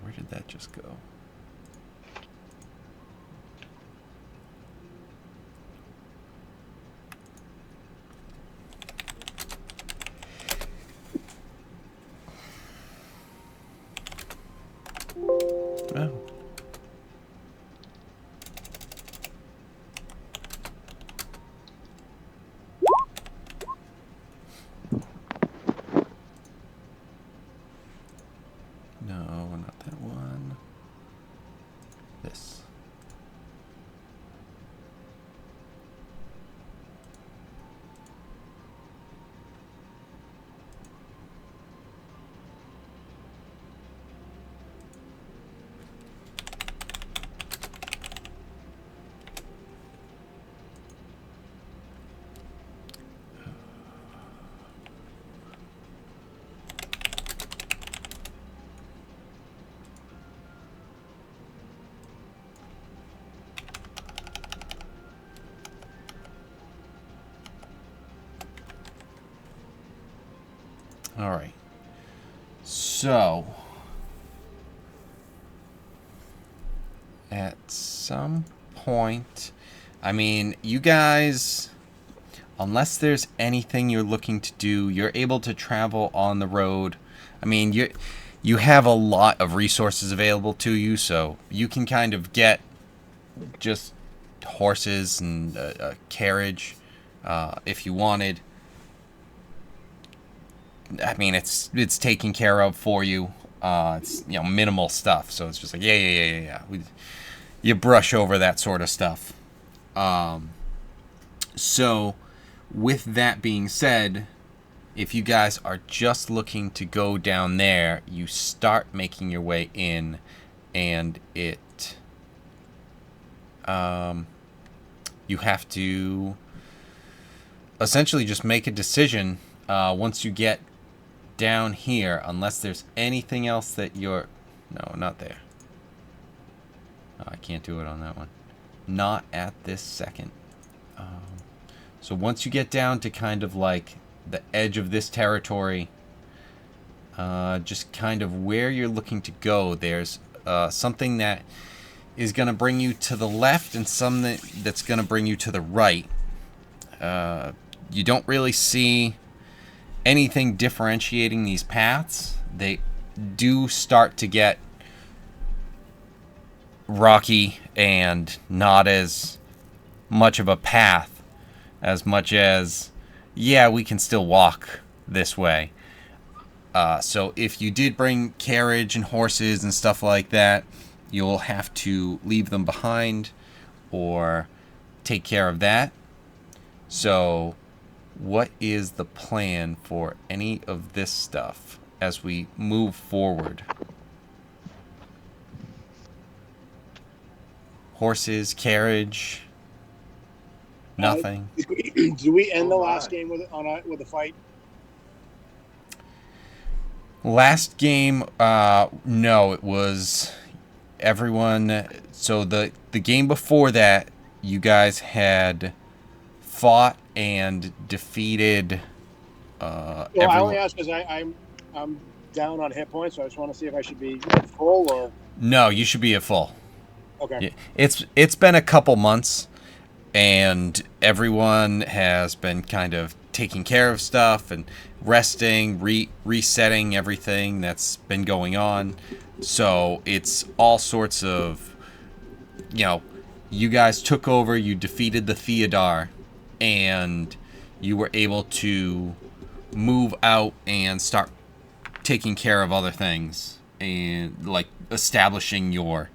Where did that just go? Oh. No, not that one. This. All right. So, at some point, I mean, you guys, unless there's anything you're looking to do, you're able to travel on the road. I mean, you have a lot of resources available to you, so you can kind of get just horses and a carriage if you wanted. I mean, it's taken care of for you. It's minimal stuff, so it's just like yeah. You brush over that sort of stuff. So, with that being said, if you guys are just looking to go down there, you start making your way in, and it you have to essentially just make a decision once you get down here, unless there's anything else that you're... No, not there. Oh, I can't do it on that one. Not at this second. So once you get down to kind of like the edge of this territory, just kind of where you're looking to go, there's something that is going to bring you to the left and something that's going to bring you to the right. You don't really see anything differentiating these paths. They do start to get rocky and not as much of a path as much as, yeah, we can still walk this way. So if you did bring carriage and horses and stuff like that, you'll have to leave them behind or take care of that. So what is the plan for any of this stuff as we move forward? Horses, carriage, nothing. Do we end the last game with a fight? Last game, no, it was everyone. So the game before that, you guys had fought and defeated Well, everyone. I only ask because I'm down on hit points, so I just want to see if I should be full or... No, you should be at full. Okay. It's been a couple months, and everyone has been kind of taking care of stuff and resting, resetting everything that's been going on. So it's all sorts of, you guys took over, you defeated the Theodar, and you were able to move out and start taking care of other things and like establishing your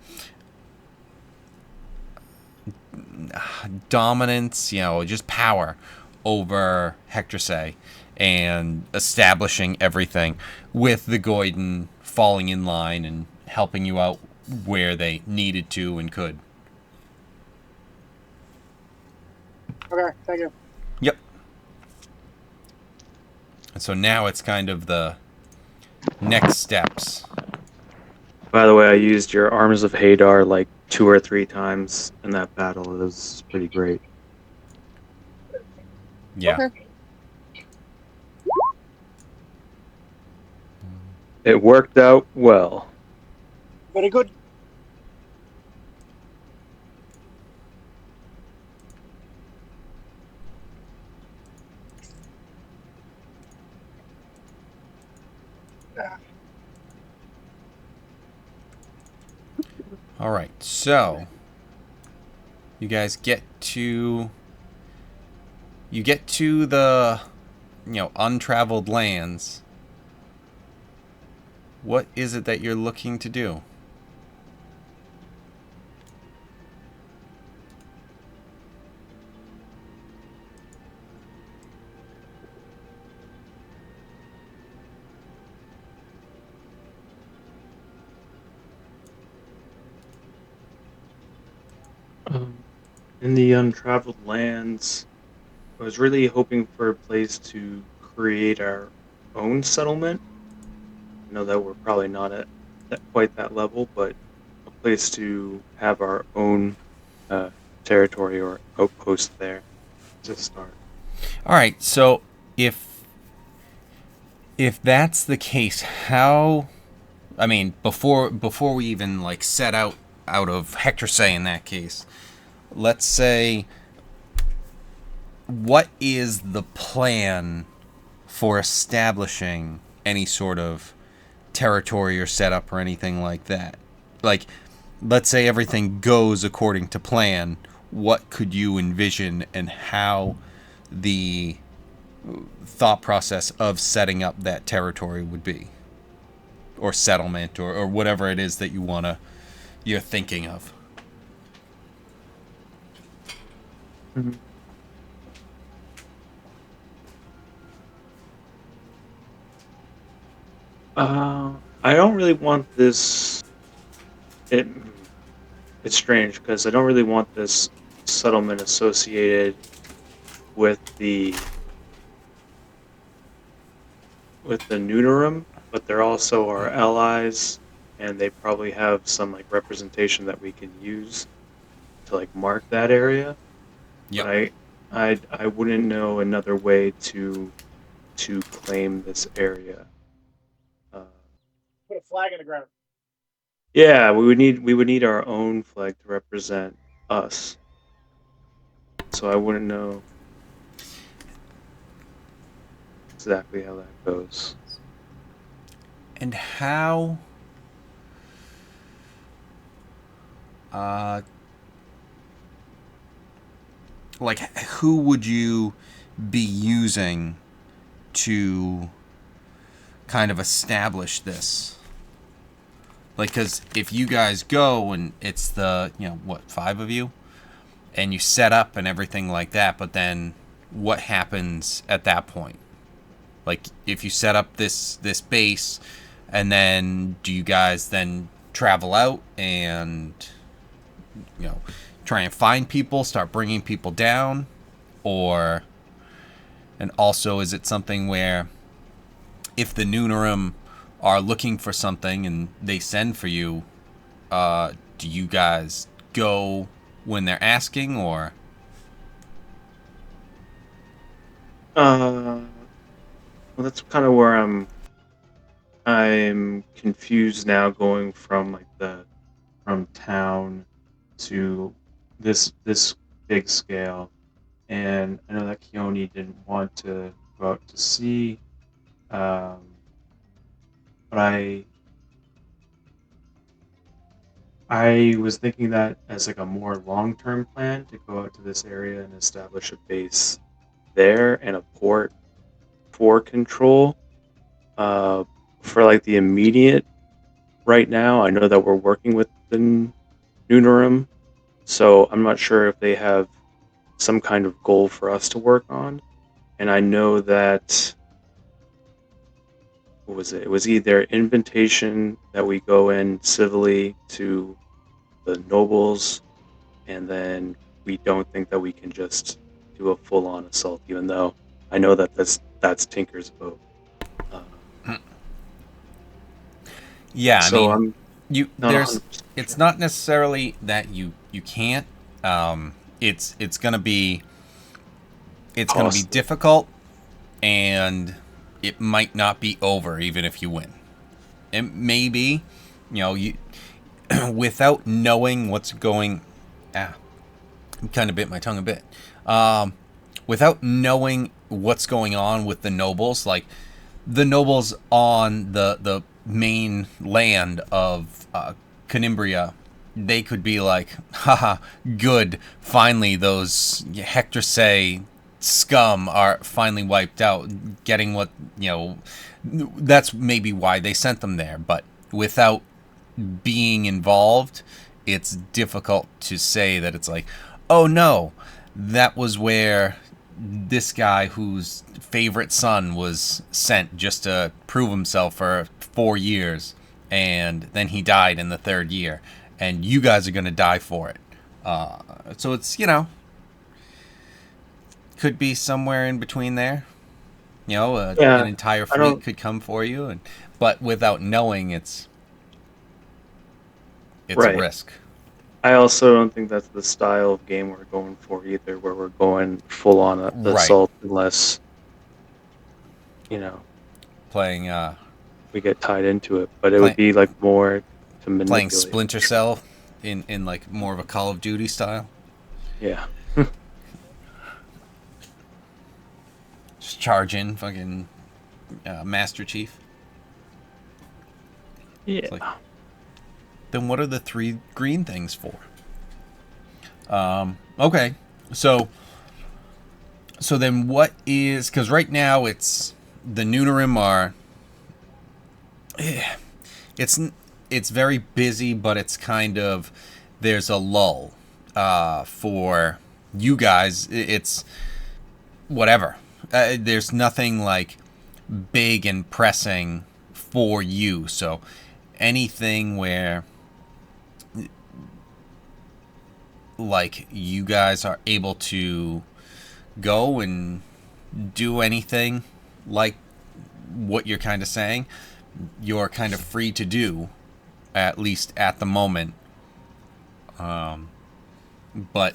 dominance, just power over Hectorsay and establishing everything with the Goyden falling in line and helping you out where they needed to and could. Okay, thank you. Yep. And so now it's kind of the next steps. By the way, I used your Arms of Hadar like 2 or 3 times in that battle. It was pretty great. Yeah. Okay. It worked out well. Very good. All right. So you guys get to the untraveled lands. What is it that you're looking to do? In the untraveled lands, I was really hoping for a place to create our own settlement. I know that we're probably not at quite that level, but a place to have our own territory or outpost there to start. All right. So if that's the case, how? I mean, before we even like set out of Hectorsay in that case, let's say, what is the plan for establishing any sort of territory or setup or anything like that? Like, let's say everything goes according to plan. What could you envision and how the thought process of setting up that territory would be, or settlement, or whatever it is that you're thinking of. Mhm. I don't really want this. It, it's strange because I don't really want this settlement associated with the Noonerum, but they're also our allies, and they probably have some like representation that we can use to like mark that area. But Yep. I wouldn't know another way to claim this area. Uh, Put a flag in the ground. yeah, we would need our own flag to represent us. So I wouldn't know exactly how that goes. And how uh like who would you be using to kind of establish this? Like, because if you guys go and it's the, what, 5 of you, and you set up and everything like that, but then what happens at that point? Like, if you set up this base, and then do you guys then travel out and, try and find people, start bringing people down? Or, and also, is it something where if the Noonerum are looking for something and they send for you, do you guys go when they're asking, or? Well, that's kind of where I'm confused now, going from like from town to this big scale, and I know that Keone didn't want to go out to sea, um, but I was thinking that as like a more long-term plan to go out to this area and establish a base there and a port for control. Uh, for like the immediate right now, I know that we're working with the Noonerum, so I'm not sure if they have some kind of goal for us to work on. And I know that, what was it? It was either invitation that we go in civilly to the nobles, and then we don't think that we can just do a full-on assault, even though I know that that's Tinker's vote. Uh, Yeah, I so mean, I'm you not there's 100% it's sure. not necessarily that you can't. It's gonna be Costly. difficult, and it might not be over even if you win. And maybe, you without knowing what's going. Ah, kind of bit my tongue a bit. Without knowing what's going on with the nobles, like the nobles on the main land of Canimbria, they could be like, haha, good, finally those Hector say scum are finally wiped out, getting what, that's maybe why they sent them there. But without being involved, it's difficult to say that it's like, oh no, that was where this guy whose favorite son was sent just to prove himself for 4 years, and then he died in the third year, and you guys are going to die for it. So it's, could be somewhere in between there. An Yeah, entire I fleet don't. could come for you, but without knowing, it's a Right. risk. I also don't think that's the style of game we're going for either, where we're going full on Right. assault unless you know Playing we get tied into it. But it would play, be like more to playing manipulate. Splinter Cell in like more of a Call of Duty style. Yeah. Just charge in, fucking Master Chief. Yeah. It's like, then what are the 3 green things for? Okay, so So then what is... Because right now it's... The Noonarim are... It's very busy, but it's kind of... There's a lull. For you guys, it's... Whatever. There's nothing like big and pressing for you. So anything where... Like, you guys are able to go and do anything like what you're kind of saying, you're kind of free to do, at least at the moment. But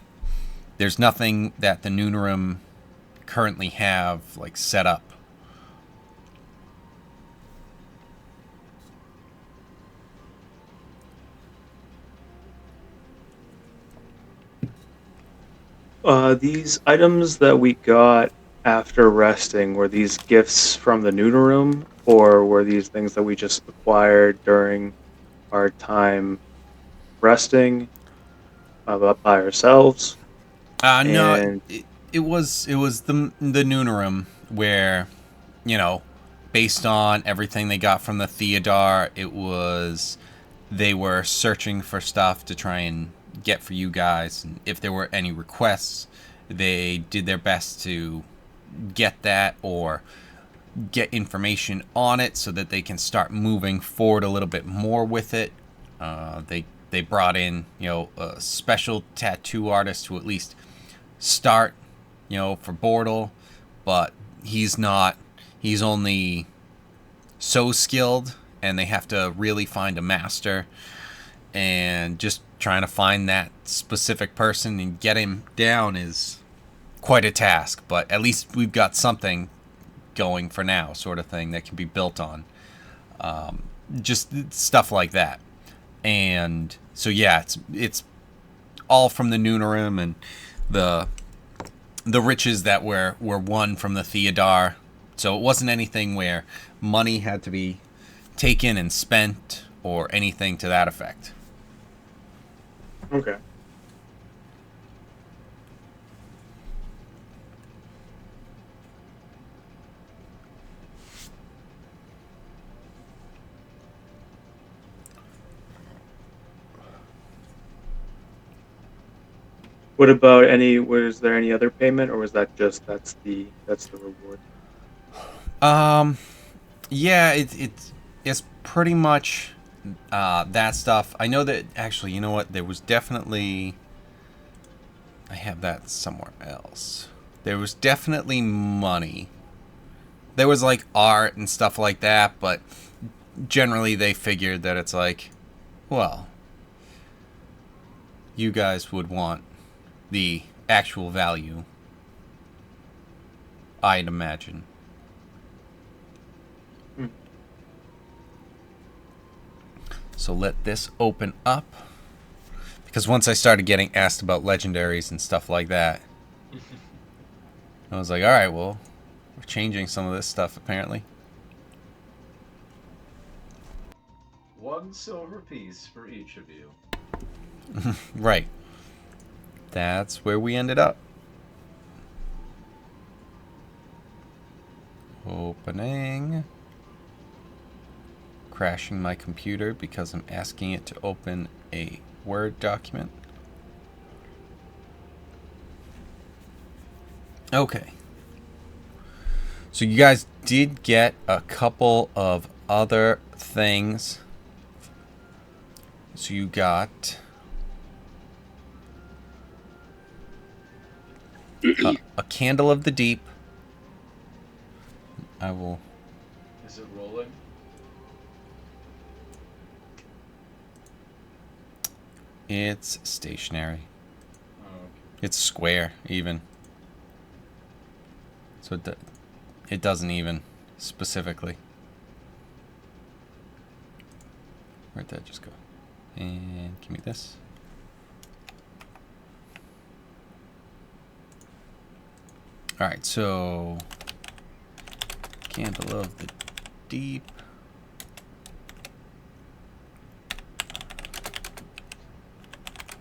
there's nothing that the Noonarim currently have like set up. These items that we got after resting, were these gifts from the Nooner Room, or were these things that we just acquired during our time resting by ourselves? No, And it was the Noonarim where, you know, based on everything they got from the Theodar, it was they were searching for stuff to try and get for you guys, and if there were any requests, they did their best to get that or get information on it so that they can start moving forward a little bit more with it. They brought in, you know, a special tattoo artist to at least start, you know, for Bortle, but he's only so skilled, and they have to really find a master, and just trying to find that specific person and get him down is quite a task, but at least we've got something going for now, sort of thing that can be built on. Just stuff like that. And so yeah, it's all from the Noonarim and the riches that were won from the Theodar. So it wasn't anything where money had to be taken and spent or anything to that effect. okay. What about was there any other payment, or was that just that's the reward? Yeah, it's pretty much that stuff. I know that actually, you know what? There was definitely, I have that somewhere else. There was definitely money. There was like art and stuff like that, but generally they figured that it's like, well, you guys would want the actual value, I'd imagine. So let this open up, because once I started getting asked about legendaries and stuff like that, I was like, all right, well, we're changing some of this stuff apparently. 1 silver piece for each of you. Right. That's where we ended up. Opening. Crashing my computer because I'm asking it to open a Word document. Okay. So you guys did get a couple of other things. So you got a Candle of the Deep. I will... Is it rolling? It's stationary. Oh, okay. It's square, even. So it doesn't even, specifically. Where'd that just go? And give me this. Alright, so... Candle of the Deep.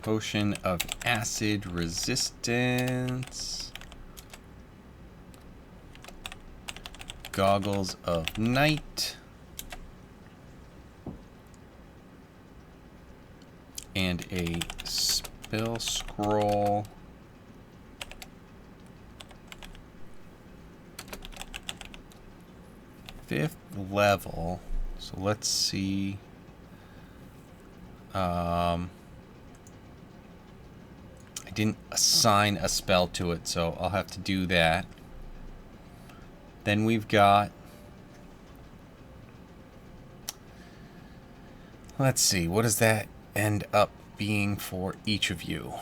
Potion of Acid Resistance. Goggles of Night. And a Spell Scroll. Fifth level. So let's see. I didn't assign a spell to it, so I'll have to do that. Then we've got... Let's see, what does that end up being for each of you?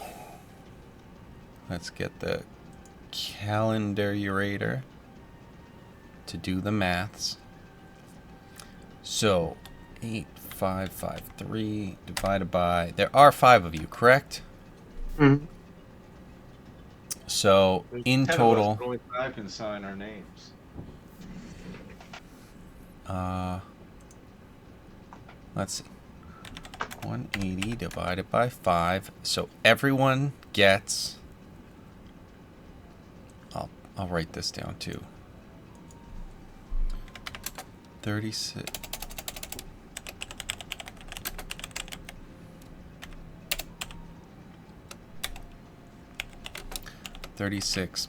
Let's get the calendarator to do the maths. So, 8553 divided by... There are 5 of you, correct? Mm-hmm. So, in 10 of us, total... but only 5 can sign our names. Let's see. 180 divided by 5. So, everyone gets... I'll write this down, too. 36... 36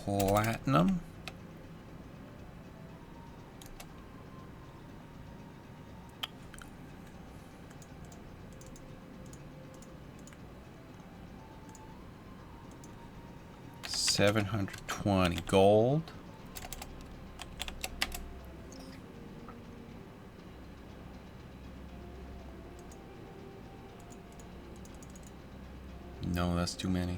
platinum. $720 gold. No, that's too many.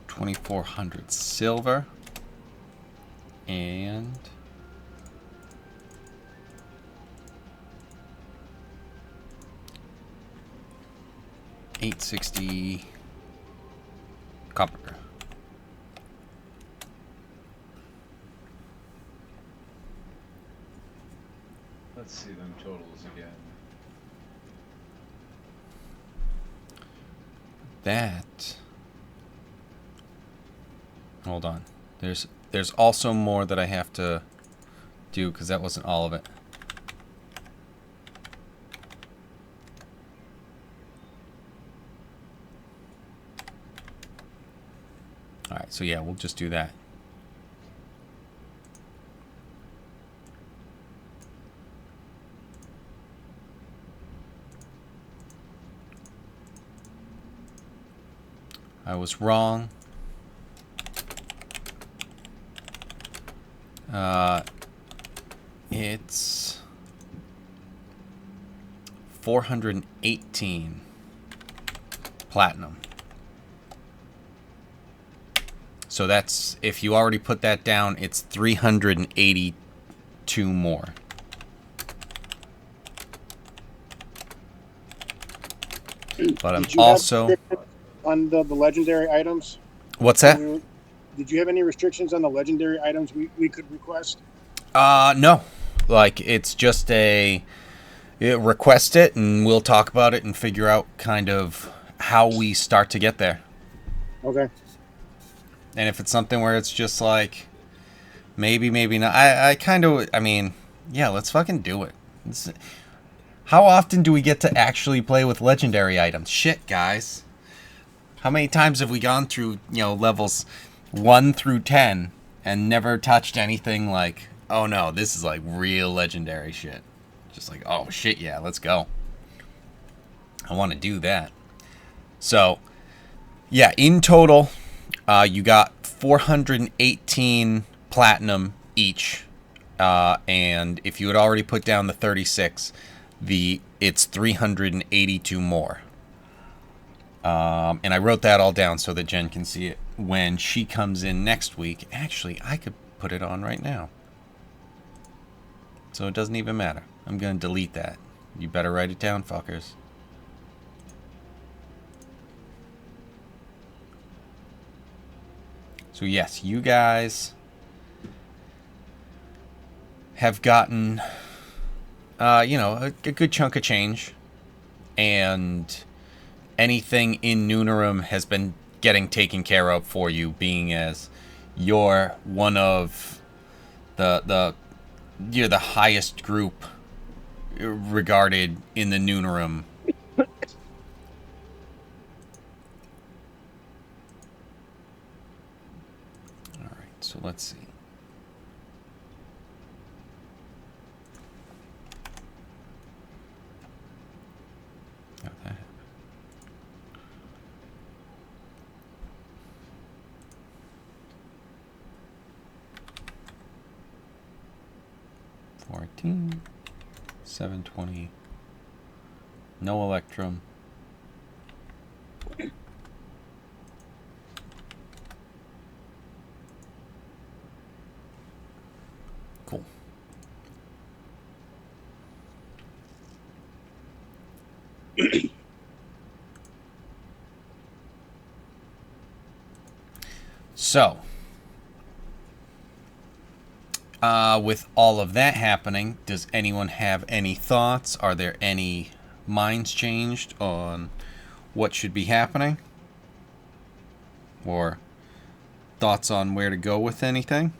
$2,400 silver and $860 copper. Let's see them totals again. That... Hold on. There's also more that I have to do because that wasn't all of it. Alright, so yeah, we'll just do that. I was wrong. It's 418 platinum. So that's, if you already put that down, it's 382 more. But I'm Did you also... have on the legendary items? What's that? Did you have any restrictions on the legendary items we could request? No. Like, it's just request it, and we'll talk about it and figure out kind of how we start to get there. Okay. And if it's something where it's just like, maybe not. I mean, yeah, let's fucking do it. How often do we get to actually play with legendary items? Shit, guys. How many times have we gone through, levels 1 through 10 and never touched anything like, oh no, this is like real legendary shit. Just like, oh shit, yeah, let's go. I want to do that. So, yeah, in total, you got 418 platinum each. And if you had already put down the 36, it's 382 more. And I wrote that all down so that Jen can see it when she comes in next week. Actually, I could put it on right now. So it doesn't even matter. I'm going to delete that. You better write it down, fuckers. So yes, you guys have gotten, a good chunk of change. And anything in Noonerum has been getting taken care of for you, being as you're one of you're the highest group regarded in the Noonerum. All right, so let's see. How that happened. $14, $720. No Electrum. Cool. So, with all of that happening, does anyone have any thoughts? Are there any minds changed on what should be happening? Or thoughts on where to go with anything?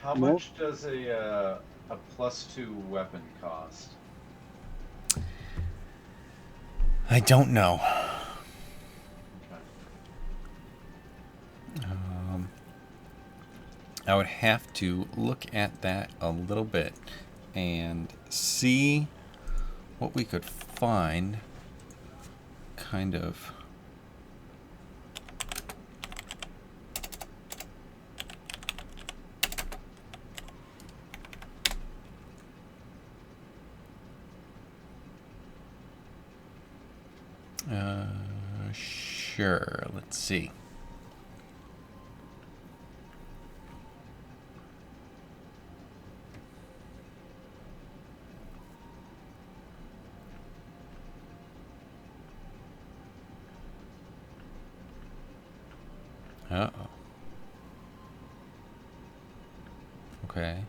How No. much does a +2 weapon cost? I don't know. Okay. I would have to look at that a little bit and see what we could find. Kind of. Sure. Let's see. Uh-oh. Okay.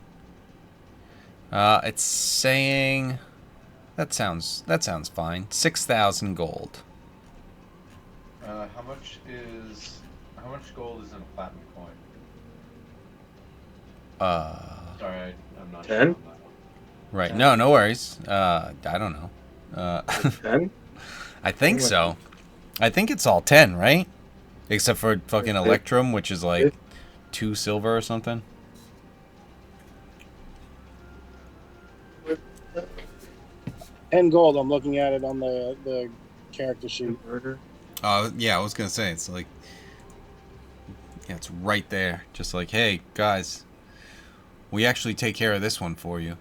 It's saying that sounds fine. 6,000 gold. How much gold is in a platinum coin? Sorry, I'm not 10? sure on that one. Right. 10? No worries. I don't know. 10? I think so. I think it's all 10, right? Except for fucking Electrum, which is like 2 silver or something. $10 gold. I'm looking at it on the character sheet. Murder. Yeah, I was gonna say it's like, yeah, it's right there. Just like, hey guys, we actually take care of this one for you.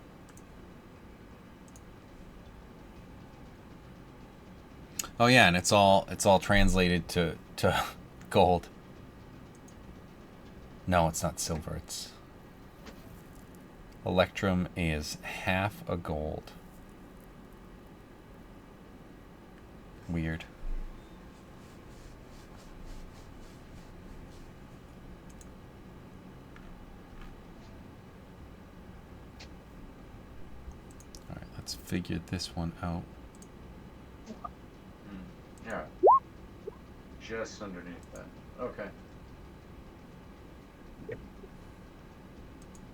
Oh yeah, and it's all translated to gold. No, it's not silver. It's Electrum is half a gold. Weird. All right, let's figure this one out. Yeah. Just underneath that. Okay.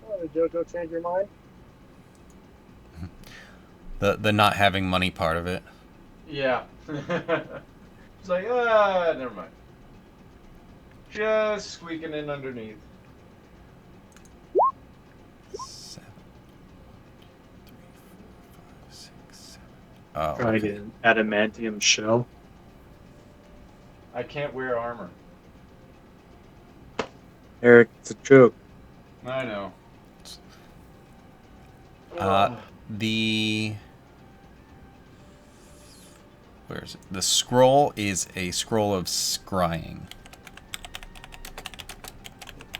Oh, did Jojo change your mind? The not having money part of it. Yeah. It's like, never mind. Just squeaking in underneath. 7, 3, 4, 5, 6, 7. Oh, Try to get an adamantium shell. I can't wear armor. Eric, it's a joke. I know. The where is it? The scroll is a scroll of scrying.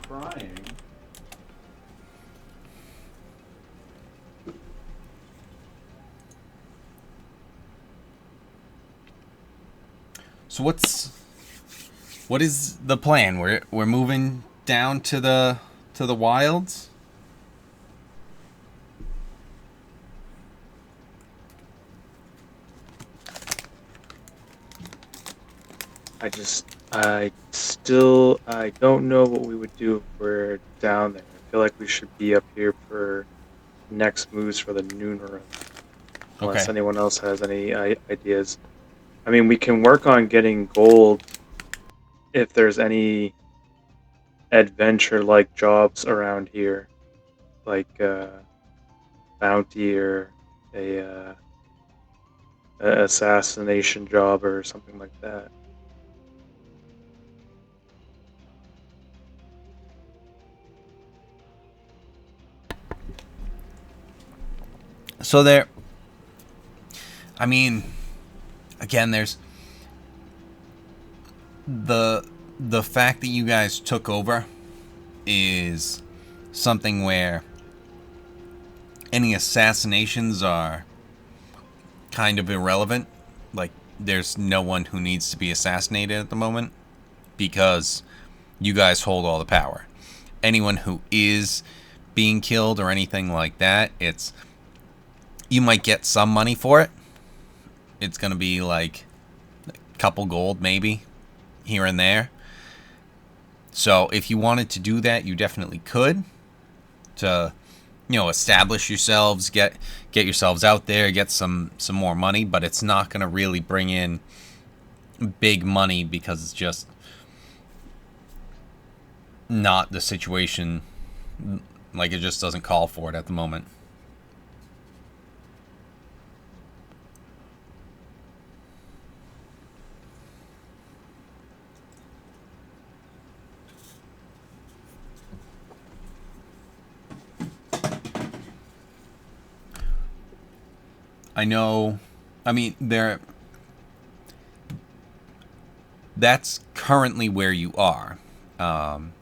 Crying. So what is the plan? We're moving down to the wilds. I don't know what we would do if we're down there. I feel like we should be up here for next moves for the noon run, unless Okay. anyone else has any ideas. I mean, we can work on getting gold if there's any adventure-like jobs around here, like bounty or a assassination job or something like that. So there. I mean, again, there's the fact that you guys took over is something where any assassinations are kind of irrelevant. Like, there's no one who needs to be assassinated at the moment because you guys hold all the power. Anyone who is being killed or anything like that, you might get some money for it. It's going to be like a couple gold maybe here and there. So if you wanted to do that, you definitely could, to establish yourselves, get yourselves out there, get some more money, but it's not going to really bring in big money because it's just not the situation. Like, it just doesn't call for it at the moment. I know. I mean, that's currently where you are. And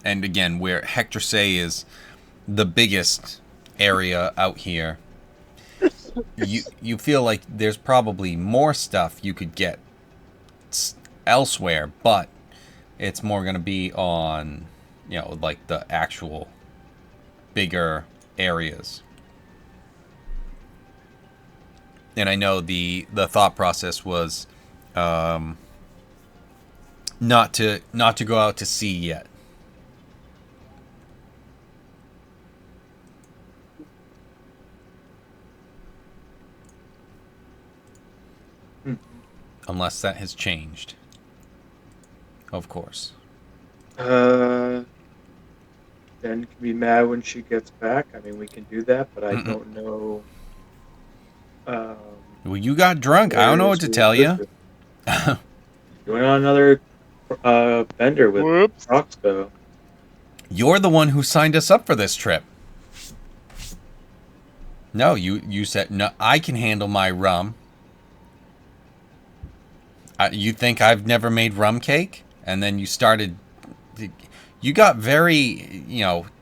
again, where Hector Say is the biggest area out here, you feel like there's probably more stuff you could get elsewhere, but it's more going to be on, like the actual bigger areas. And I know the thought process was not to go out to sea yet. Unless that has changed. Of course. Jen can be mad when she gets back. I mean, we can do that, but I don't know. Well, you got drunk. I don't know what to tell you. You went on another bender with Roxbo. You're the one who signed us up for this trip. No, you said, no, I can handle my rum. You think I've never made rum cake? And then you started... You got very,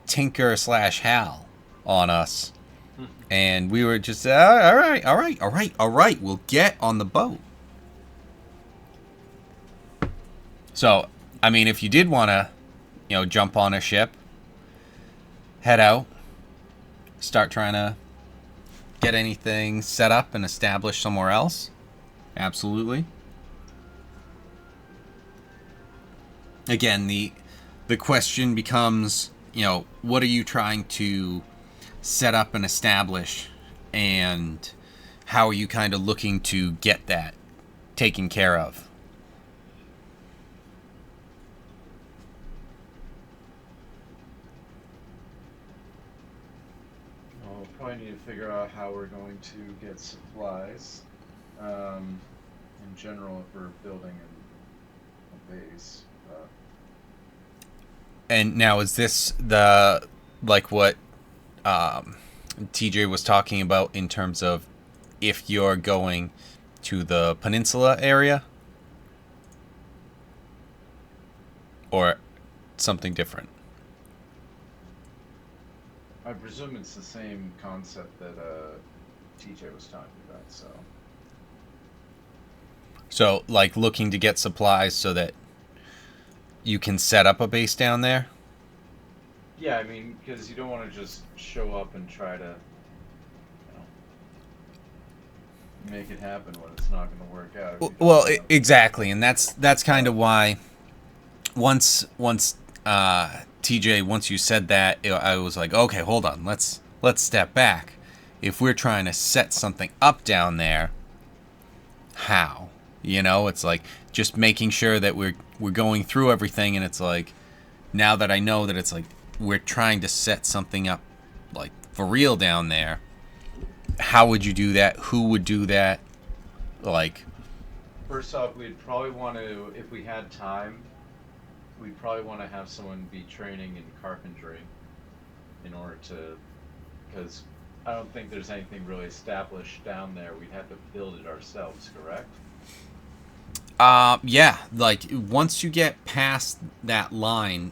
Tinker/Hal on us. And we were just, all right, we'll get on the boat. So, I mean, if you did want to, jump on a ship, head out, start trying to get anything set up and established somewhere else, absolutely. Again, the question becomes, what are you trying to set up and establish, and how are you kind of looking to get that taken care of? Well, we'll probably need to figure out how we're going to get supplies. In general, if we're building a base. And now, is this the, like, what TJ was talking about in terms of if you're going to the peninsula area? Or something different? I presume it's the same concept that TJ was talking about, so... So, like, looking to get supplies so that you can set up a base down there? Yeah, I mean, because you don't want to just show up and try to, make it happen when it's not going to work out. If you don't Well, have- exactly, and that's kind of why once TJ, once you said that, I was like, okay, hold on, let's step back. If we're trying to set something up down there, how? You know, it's like just making sure that we're going through everything, and it's like now that I know that it's like we're trying to set something up like for real down there. How would you do that? Who would do that? Like, First off, we'd probably want to, if we had time, we'd probably want to have someone be training in carpentry in order to, because I don't think there's anything really established down there. We'd have to build it ourselves, correct? yeah, like once you get past that line,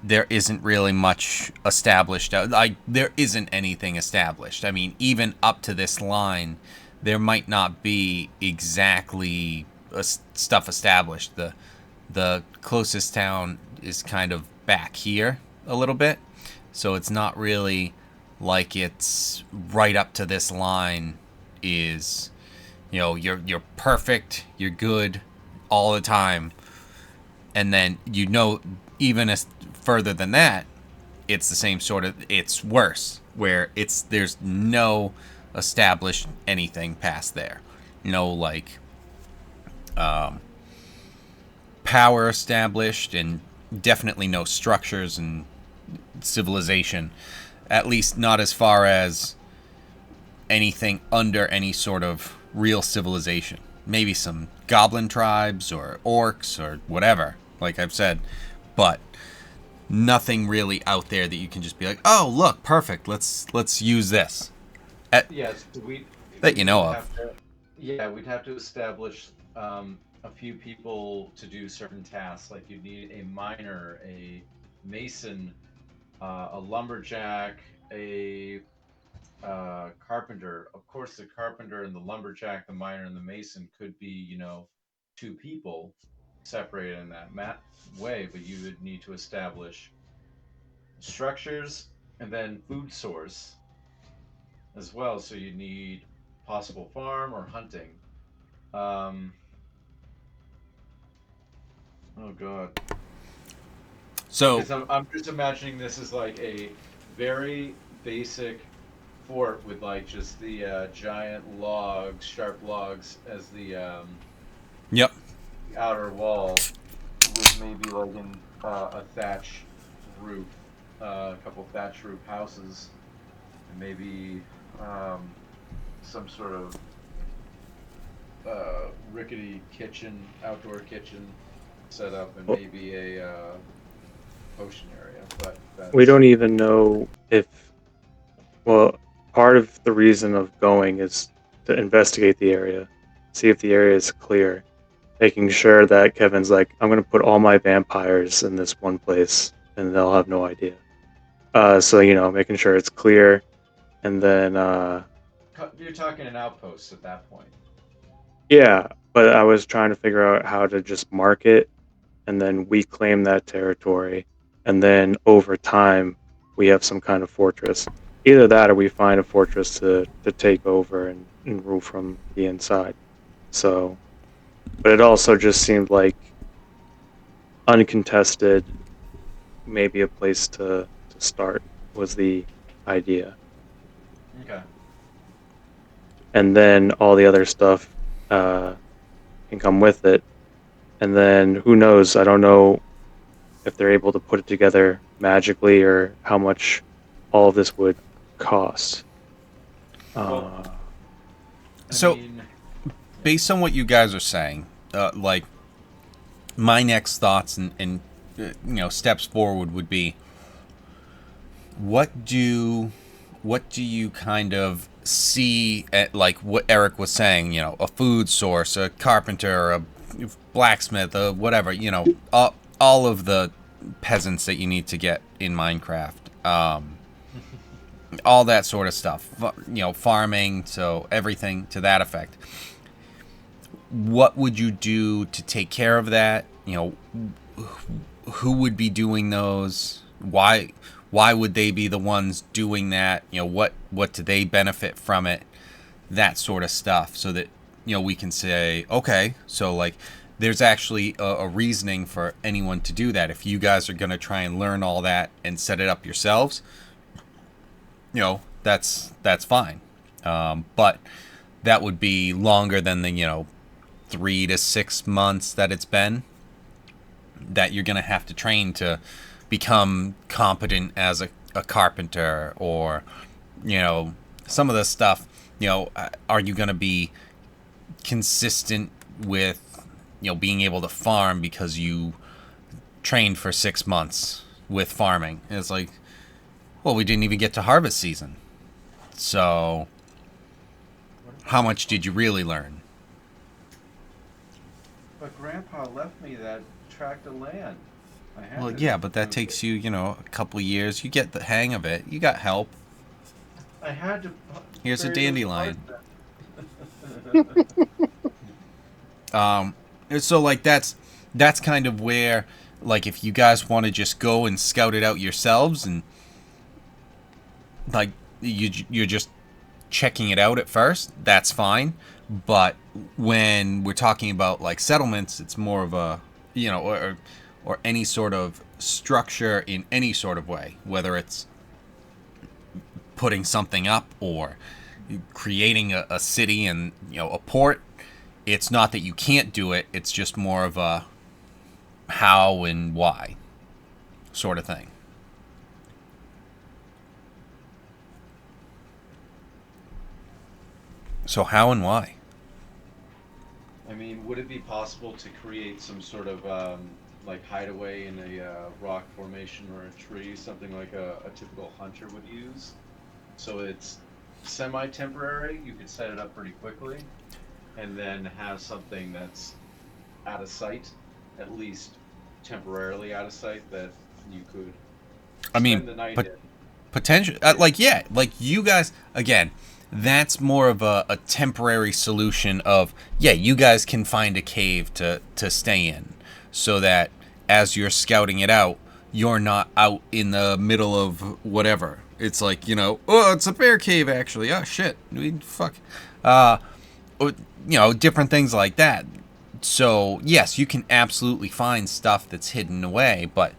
there isn't really much established. Like there isn't anything established. I mean, even up to this line, there might not be exactly stuff established. The closest town is kind of back here a little bit, so it's not really like it's right up to this line is, you know, you're perfect, you're good all the time, and then you know even as further than that, it's the same sort of, it's worse where there's no established anything past there, no like power established, and definitely no structures and civilization, at least not as far as anything under any sort of real civilization. Maybe some goblin tribes or orcs or whatever, like I've said, but nothing really out there that you can just be like, oh look, perfect, let's use this Yes, we that you know would of. have to, yeah, we'd have to establish a few people to do certain tasks. Like you'd need a miner, a mason, a lumberjack, a carpenter. Of course, the carpenter and the lumberjack, the miner and the mason could be, you know, two people separated in that way, but you would need to establish structures and then food source as well. So you need possible farm or hunting. Um, oh god, So because I'm just imagining this as like a very basic fort with like just the giant logs, sharp logs as yep. the outer wall, with maybe like a thatch roof, a couple thatch roof houses, and maybe some sort of rickety kitchen, outdoor kitchen set up, and Well, maybe a potion area. But we that's don't even know if, well, part of the reason of going is to investigate the area, see if the area is clear, making sure that Kevin's like, I'm going to put all my vampires in this one place and they'll have no idea. So, you know, making sure it's clear. And then, you're talking an outpost at that point. yeah, but I was trying to figure out how to just mark it and then we claim that territory. And then over time, we have some kind of fortress. Either that or we find a fortress to take over and rule from the inside. So, but it also just seemed like uncontested, maybe a place to start was the idea. Okay. And then all the other stuff can come with it. And then who knows? I don't know if they're able to put it together magically or how much all of this would cost. Well, I So mean, based on what you guys are saying, like my next thoughts and you know, steps forward would be, what do you kind of see at, like what Eric was saying, you know, a food source, a carpenter, a blacksmith, whatever, you know, all of the peasants that you need to get in Minecraft, all that sort of stuff, you know, farming, so everything to that effect. What would you do to take care of that? You know, who would be doing those? Why would they be the ones doing that? You know, what do they benefit from it? that sort of stuff, so that we can say, okay, so like there's actually a reasoning for anyone to do that. If you guys are going to try and learn all that and set it up yourselves, that's fine. But that would be longer than the 3 to 6 months that it's been, that you're going to have to train to become competent as a carpenter, or some of the stuff. Are you going to be consistent with being able to farm because you trained for 6 months with farming? And it's like, well, we didn't even get to harvest season, so how much did you really learn? But Grandpa left me that tract of land. Well, yeah, but that takes you, a couple years. You get the hang of it. You got help. I had to. Here's a dandelion. So like that's kind of where, like, if you guys want to just go and scout it out yourselves, and like you're just checking it out at first, that's fine. But when we're talking about like settlements, it's more of a or any sort of structure in any sort of way, whether it's putting something up or creating a city and a port. It's not that you can't do it, it's just more of a how and why sort of thing. So how and why? I mean, would it be possible to create some sort of like hideaway in a rock formation or a tree, something like a typical hunter would use? So it's semi-temporary, you could set it up pretty quickly, and then have something that's out of sight, at least temporarily out of sight, that you could spend the night in. Potential, like you guys, again, that's more of a temporary solution of, you guys can find a cave to stay in, so that as you're scouting it out, you're not out in the middle of whatever. It's like, oh, it's a bear cave actually. Oh shit, fuck. Different things like that. So yes, you can absolutely find stuff that's hidden away, but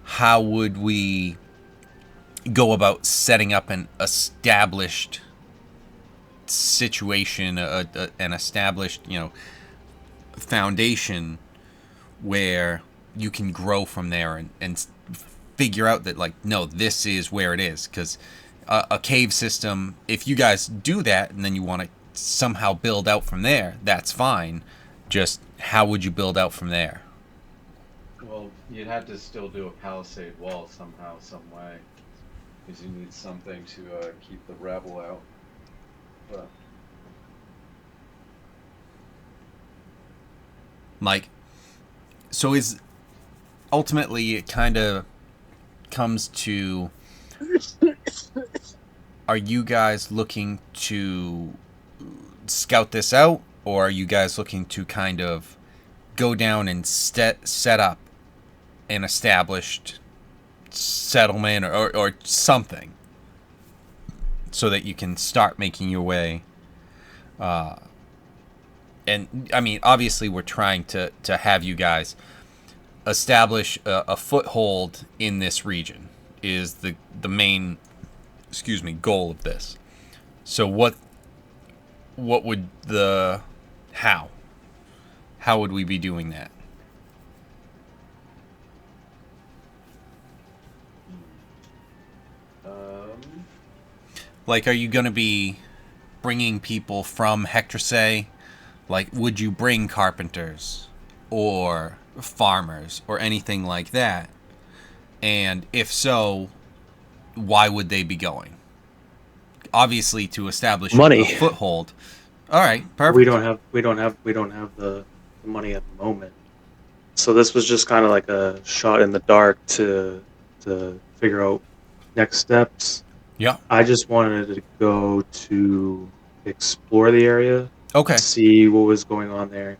how would we go about setting up an established situation, an established foundation where you can grow from there and figure out that, like, no, this is where it is? Because a cave system, if you guys do that and then you want to somehow build out from there, that's fine. Just how would you build out from there? Well, you'd have to still do a palisade wall somehow, some way, because you need something to keep the rebel out. But Like, so is ultimately it kind of comes to, are you guys looking to scout this out, or are you guys looking to kind of go down and set up an established settlement or something, so that you can start making your way? And I mean, obviously we're trying to have you guys establish a foothold in this region is the main goal of this. So what would how would we be doing that? Like, are you going to be bringing people from Hectrasay? Like, would you bring carpenters or farmers or anything like that? And if so, why would they be going? Obviously, to establish Money. a foothold. All right, perfect. We don't have the money at the moment. So this was just kind of like a shot in the dark to figure out next steps. Yeah. I just wanted to go to explore the area. Okay. See what was going on there.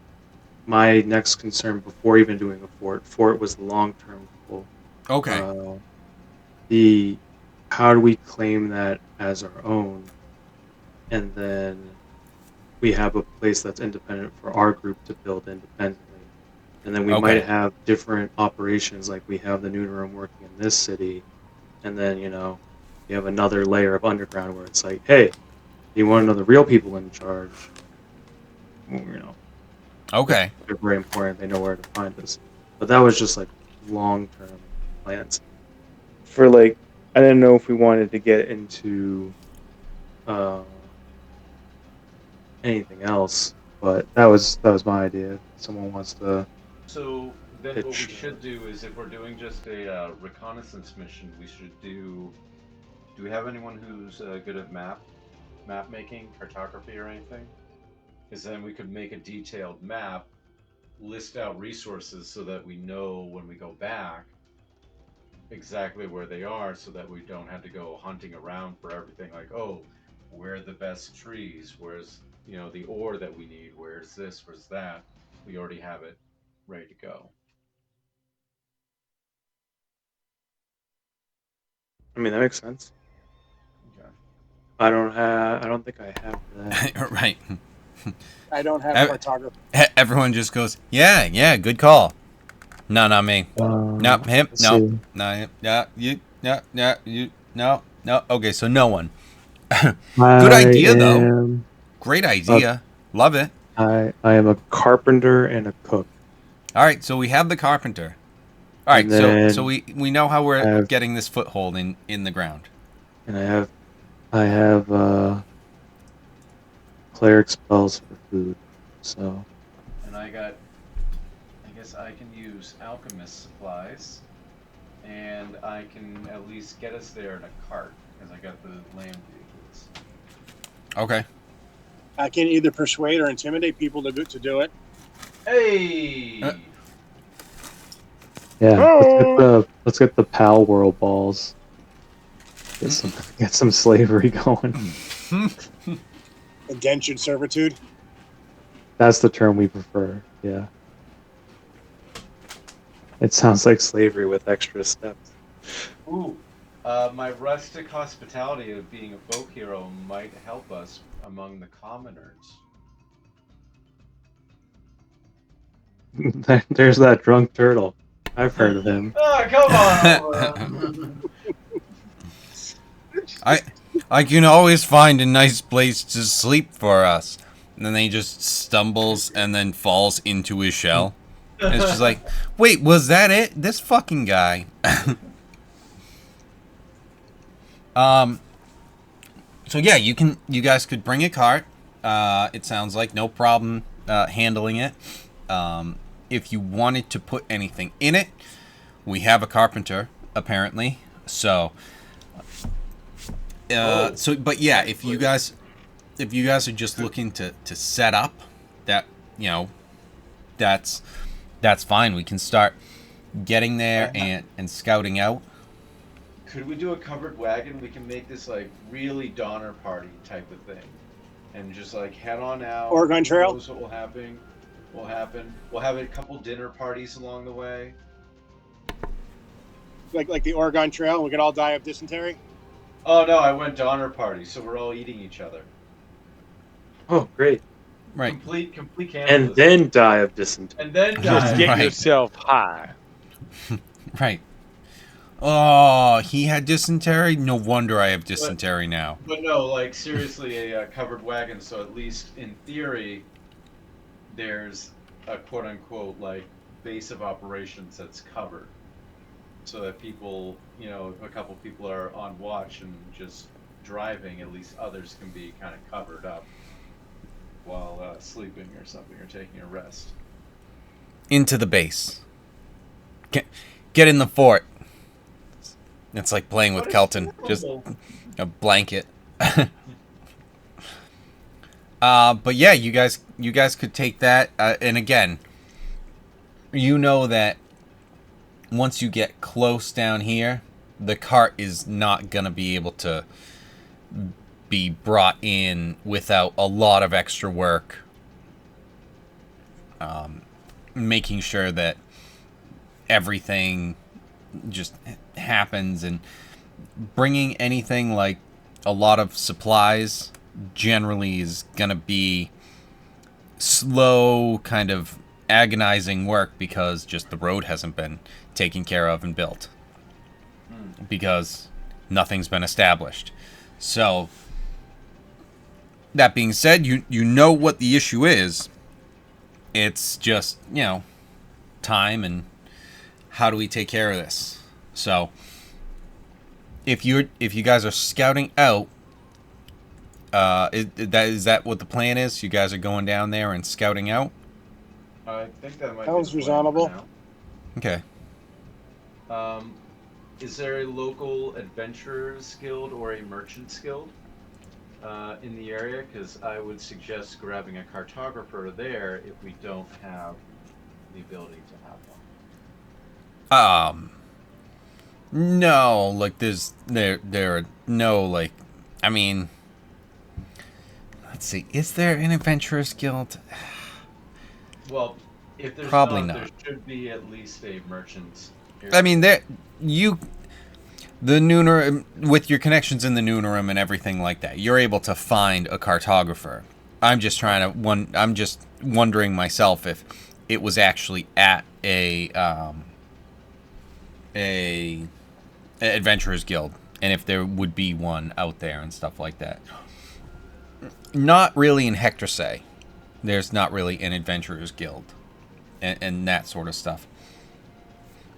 My next concern before even doing a fort was the long-term goal. Okay. How do we claim that as our own? And then we have a place that's independent for our group to build independently. And then we Okay. might have different operations, like we have the noon room working in this city, and then, you have another layer of underground where it's like, hey, you want to know the real people in charge? Well, Okay. they're very important. They know where to find us. But that was just like long-term plans. For like, I didn't know if we wanted to get into anything else, but that was my idea. If someone wants to So then what we pitch. should do is, if we're doing just a reconnaissance mission, we should do. Do we have anyone who's good at map making, cartography, or anything? Because then we could make a detailed map, list out resources so that we know when we go back exactly where they are, so that we don't have to go hunting around for everything. Like, oh, where are the best trees? Where's the ore that we need? Where's this? Where's that? We already have it ready to go. I mean, that makes sense. Okay. I don't think I have that. Right. I don't have Ev- cartography. Everyone just goes, yeah, good call. No, not me. No, him. Let's No, see. no, him. No, you. No, no, you. No. Okay, so no one. Good I idea, though. am Great idea. Love it. I am a carpenter and a cook. All right, so we have the carpenter. All right, And so then we know how we're have- getting this foothold in the ground. And I have cleric spells for food. So And I guess I can use alchemist supplies, and I can at least get us there in a cart because I got the land vehicles. Okay. I can either persuade or intimidate people to do it. Hey! yeah, let's get the Pal World balls. Get some slavery going. Indentured servitude. That's the term we prefer. Yeah. It sounds like slavery with extra steps. Ooh, my rustic hospitality of being a folk hero might help us among the commoners. There's that drunk turtle. I've heard of him. Oh, come on! I can always find a nice place to sleep for us. And then he just stumbles and then falls into his shell. And it's just like, wait, was that it? This fucking guy. So yeah, you guys could bring a cart. It sounds like no problem handling it. If you wanted to put anything in it, we have a carpenter apparently. So but yeah, if you guys are just looking to set up, that that's fine. We can start getting there and scouting out. Could we do a covered wagon? We can make this like really Donner Party type of thing, and just like head on out. Oregon Trail? Who knows what will happen? We'll have a couple dinner parties along the way. Like the Oregon Trail, we could all die of dysentery. Oh no, I went Donner Party, so we're all eating each other. Oh, great. Right. Complete cannibalism. And then die of dysentery. And then Just die. get Right. yourself high. Right. Oh, he had dysentery? No wonder I have dysentery now. But no, like seriously, a covered wagon. So at least in theory, there's a quote unquote like base of operations that's covered, so that people, if a couple people are on watch and just driving, at least others can be kind of covered up while sleeping or something or taking a rest. Into the base. Get in the fort. It's like playing with Kelton. Just a blanket. But yeah, you guys could take that. And again, you know that once you get close down here, the cart is not gonna be able to be brought in without a lot of extra work. Making sure that everything just happens, and bringing anything like a lot of supplies generally is gonna be slow, kind of agonizing work because just the road hasn't been taken care of and built. Because nothing's been established. So, that being said, you know what the issue is. It's just, time and how do we take care of this. So, if you guys are scouting out, is that what the plan is? You guys are going down there and scouting out? I think that might Sounds be the plan for reasonable. Okay. now. Is there a local adventurers guild or a merchants guild in the area? Because I would suggest grabbing a cartographer there if we don't have the ability to have one. No, like there are no, like, I mean, let's see, is there an adventurers guild? Well, if there's Probably not, not. there should be at least a merchants area. I mean, the Nooner, with your connections in the Noonerim and everything like that, you're able to find a cartographer. I'm just I'm just wondering myself if it was actually at a adventurers guild, and if there would be one out there and stuff like that. Not really in Hectorsay. There's not really an adventurers guild, and that sort of stuff.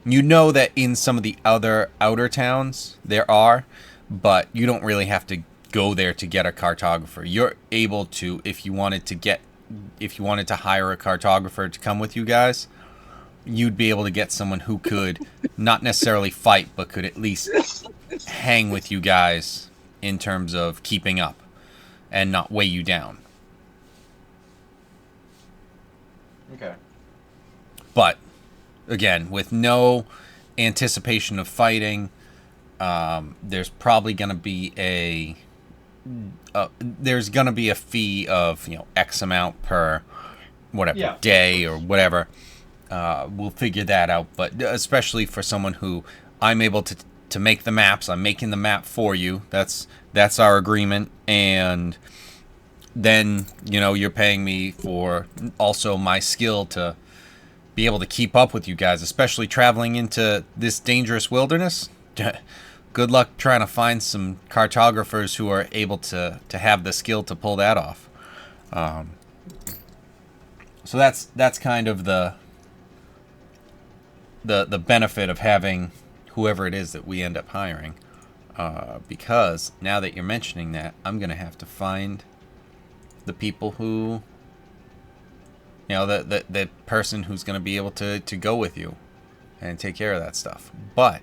You know that in some of the other outer towns there are, but you don't really have to go there to get a cartographer. You're able to, if you wanted to hire a cartographer to come with you guys, you'd be able to get someone who could not necessarily fight, but could at least hang with you guys in terms of keeping up and not weigh you down. Okay. But again, with no anticipation of fighting, there's probably going to be a fee of X amount per whatever day or whatever. We'll figure that out. But especially for someone who I'm able to make the maps, I'm making the map for you. That's our agreement, and then you're paying me for also my skill to be able to keep up with you guys, especially traveling into this dangerous wilderness. Good luck trying to find some cartographers who are able to have the skill to pull that off. So that's kind of the benefit of having whoever it is that we end up hiring. Because now that you're mentioning that, I'm going to have to find the people who... the person who's going to be able to go with you and take care of that stuff. But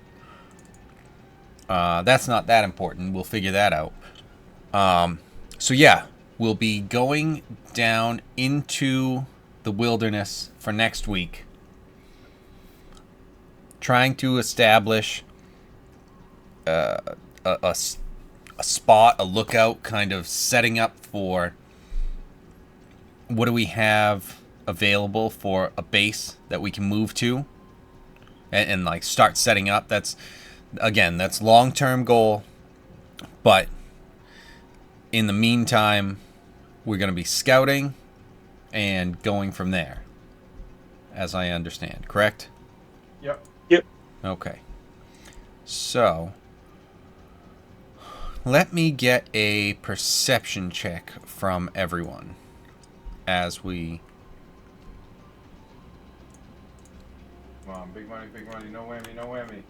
that's not that important. We'll figure that out. So yeah, we'll be going down into the wilderness for next week, trying to establish a spot, a lookout, kind of setting up for what do we have available for a base that we can move to and like start setting up. That's long-term goal, but in the meantime we're going to be scouting and going from there, as I understand. Correct? Yep. Okay, so let me get a perception check from everyone as we... Come on, big money, no whammy, no whammy.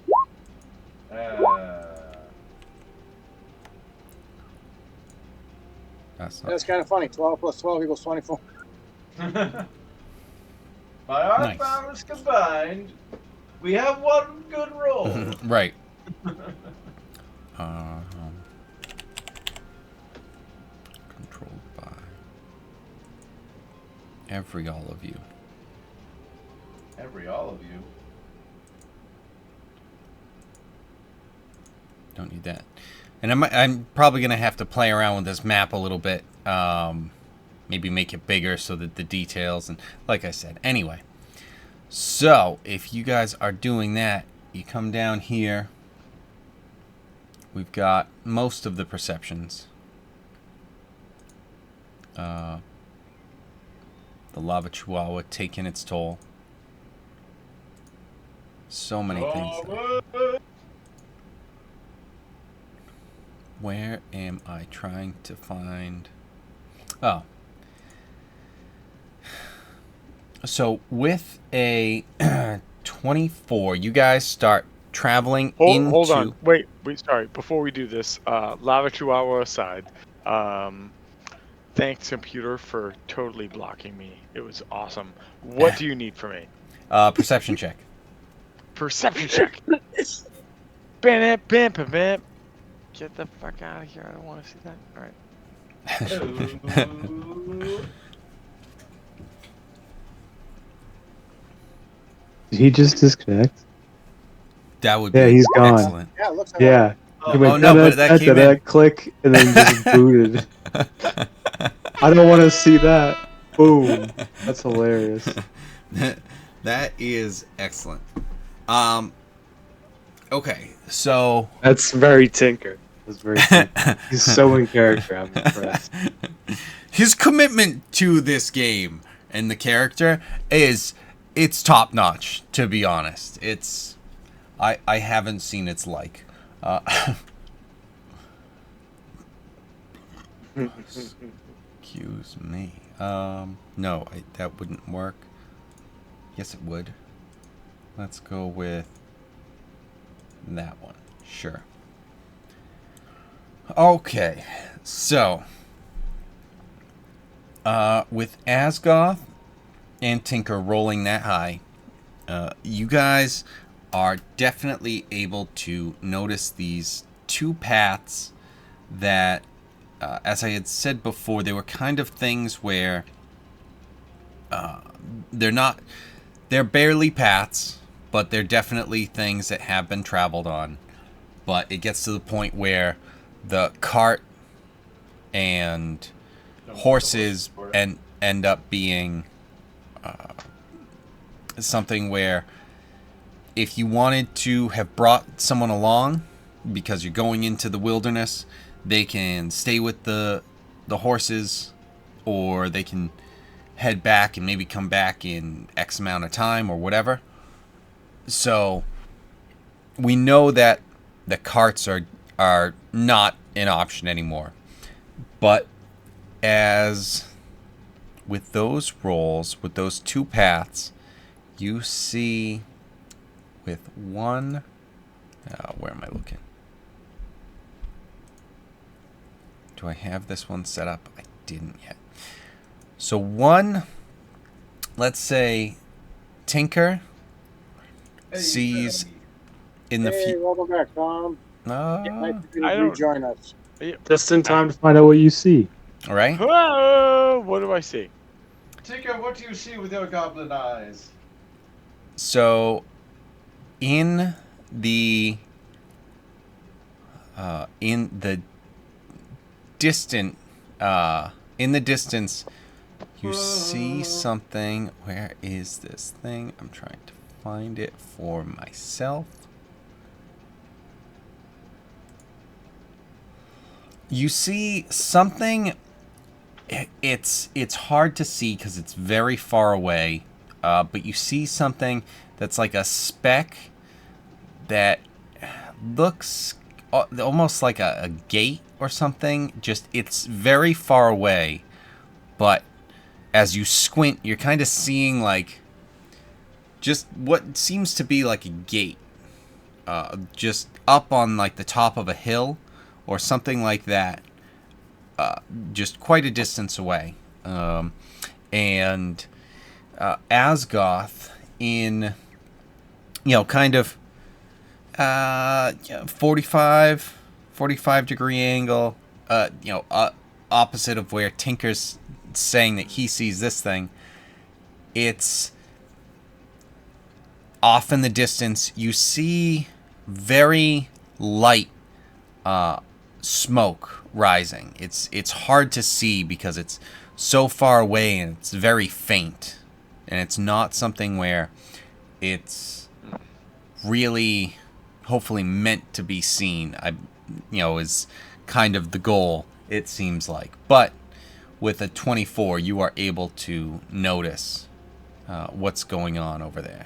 That's kind of funny. 12 plus 12 equals 24. My art Nice. powers combined, we have one good roll. Right. Controlled by all of you. All of you. Don't need that. And I'm probably going to have to play around with this map a little bit. Maybe make it bigger so that the details, and like I said, anyway. So, if you guys are doing that, you come down here. We've got most of the perceptions. The lava chihuahua taking its toll. So many things. Where am I trying to find? Oh. So with a 24, you guys start traveling into... Hold on. Wait, sorry. Before we do this, Lava Chihuahua aside, thanks, computer, for totally blocking me. It was awesome. What do you need from me? Perception check. Perception check. Bam, bam, bam, bam. Get the fuck out of here. I don't want to see that. All right. Did he just disconnect? That would be he's gone. excellent. Yeah, it looks like Yeah. He went, no, but that came in. Click, and then just booted. I don't want to see that. Boom. That's hilarious. That is excellent. Okay, so That's very Tinker. That's very Tinker. He's so in character. I'm impressed. his commitment to this game and the character it's top notch, to be honest. I haven't seen its like. Excuse me. No, that wouldn't work. Yes, it would. Let's go with that one. Sure. Okay, so with Asgoth and Tinker rolling that high, you guys are definitely able to notice these two paths that, as I had said before, they were kind of things where they're barely paths, but they're definitely things that have been traveled on. But it gets to the point where the cart and horses end up being something where if you wanted to have brought someone along because you're going into the wilderness, they can stay with the horses, or they can head back and maybe come back in X amount of time or whatever. So we know that the carts are not an option anymore. But as with those rolls, with those two paths, you see with one... where am I looking? Do I have this one set up? I didn't yet. So one, let's say Tinker sees in the Hey, welcome back, Tom. Nice to rejoin us. Just in time to find out what you see. All right. What do I see? Tinker, what do you see with your goblin eyes? So in the distance, you see something. Where is this thing? I'm trying to find it for myself. You see something. It's hard to see because it's very far away. But you see something that's like a speck that looks almost like a gate or something. Just, it's very far away, but as you squint, you're kind of seeing like just what seems to be like a gate, just up on like the top of a hill or something like that, just quite a distance away. And Asgoth in, kind of 45 degree angle, opposite of where Tinker's saying that he sees this thing. It's off in the distance. You see very light smoke rising. It's hard to see because it's so far away and it's very faint. And it's not something where it's really, hopefully, meant to be seen. Is kind of the goal, it seems like. But with a 24, you are able to notice what's going on over there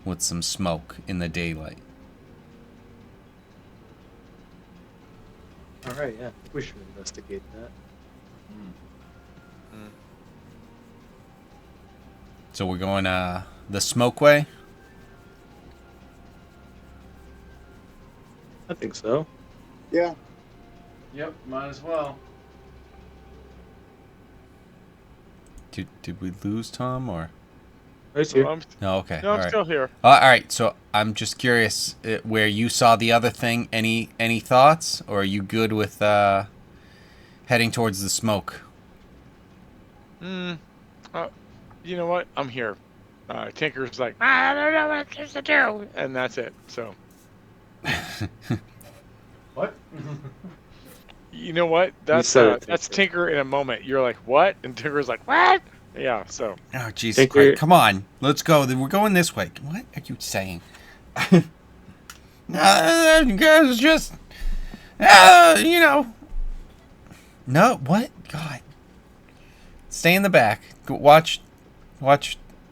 with some smoke in the daylight. All right, yeah, I think we should investigate that. So we're going the smoke way? I think so. Yeah. Yep, might as well. Did we lose Tom or? Right here. No, okay. No, all I'm right. still here. All right, so I'm just curious where you saw the other thing. Any thoughts, or are you good with heading towards the smoke? You know what? I'm here. Tinker's like, I don't know what there's to do. and that's it. So, What? you know what? said it, That's Tinker. Tinker in a moment. You're like, what? And Tinker's like, What? yeah. So, Oh, Jesus Tinker- Christ. Come on. Let's go. We're going this way. What are you saying? Guys, just, you know. No, what? God. Stay in the back. Watch.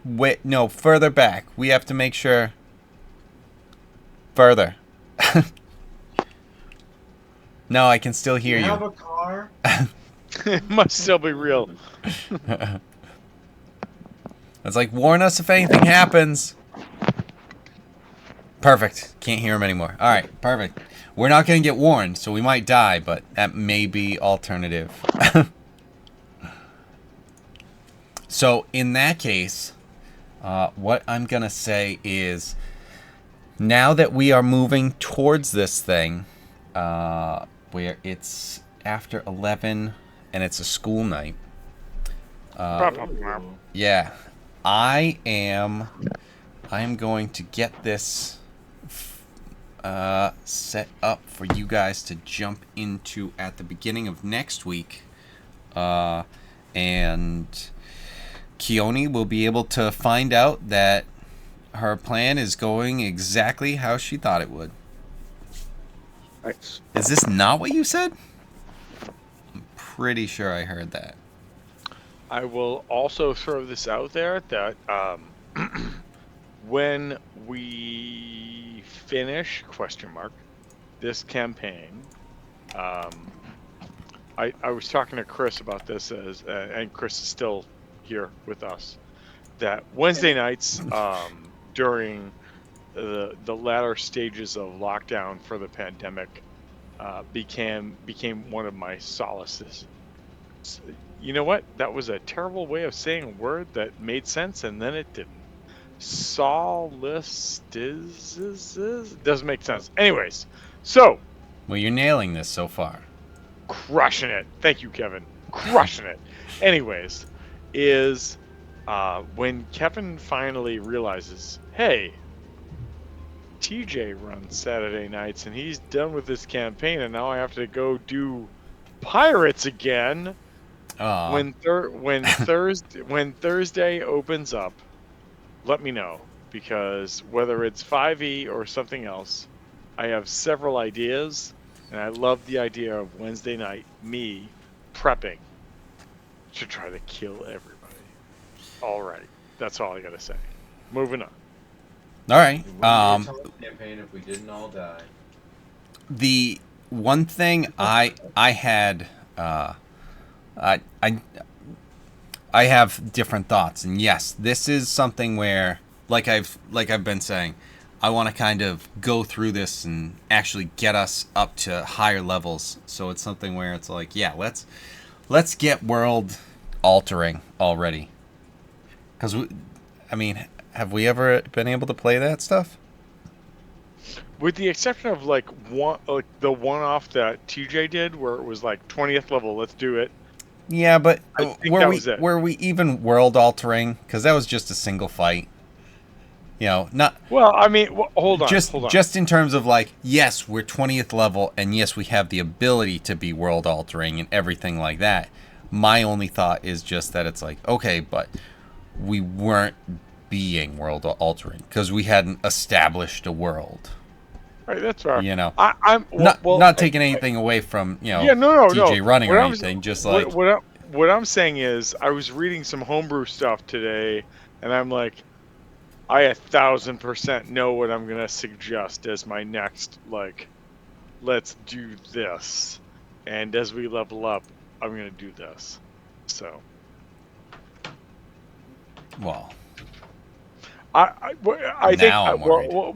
Wait, no, further back. We have to make sure. Further. No, I can still hear You you. have a car? it must still be real. It's like, warn us if anything happens. Perfect. Can't hear him anymore. All right, perfect. We're not going to get warned, so we might die, but that may be alternative. So, in that case, what I'm going to say is, now that we are moving towards this thing, where it's after 11 and it's a school night, yeah, I am going to get this set up for you guys to jump into at the beginning of next week, and Keone will be able to find out that her plan is going exactly how she thought it would. Nice. Is this not what you said? I'm pretty sure I heard that. I will also throw this out there that when we finish this campaign, I was talking to Chris about this and Chris is still here with us, that Wednesday nights during the latter stages of lockdown for the pandemic became one of my solaces. You know what? That was a terrible way of saying a word that made sense, and then it didn't. Doesn't make sense. Anyways, so Well, you're nailing this so far. crushing it. Thank you, Kevin. Crushing it. Anyways, is when Kevin finally realizes, hey, TJ runs Saturday nights and he's done with this campaign, and now I have to go do pirates again. When Thursday opens up, let me know, because whether it's 5e or something else, I have several ideas, and I love the idea of Wednesday night me prepping to try to kill everybody. All right, that's all I gotta say. Moving on. All right. It wouldn't be a total campaign if we didn't all die. The one thing I had, I have different thoughts, and yes, this is something where, like I've been saying, I want to kind of go through this and actually get us up to higher levels. So it's something where it's like, yeah, let's get world altering already. Because I mean, have we ever been able to play that stuff? With the exception of the one-off that TJ did, where it was like 20th level, let's do it. Yeah, but I think that was it. were we even world altering? Because that was just a single fight. You know, not. Well, I mean, hold on. Just in terms of like, yes, we're 20th level, and yes, we have the ability to be world altering and everything like that. My only thought is just that it's like, okay, but we weren't being world altering because we hadn't established a world. Right, that's right. You know, I'm not taking anything away from, you know, yeah, no, TJ running or What I was- anything. Just like what I'm saying is, I was reading some homebrew stuff today, and I'm like, I 1,000% know what I'm gonna suggest as my next, like, let's do this, and as we level up, I'm gonna do this. So Well, I think now I'm worried. no.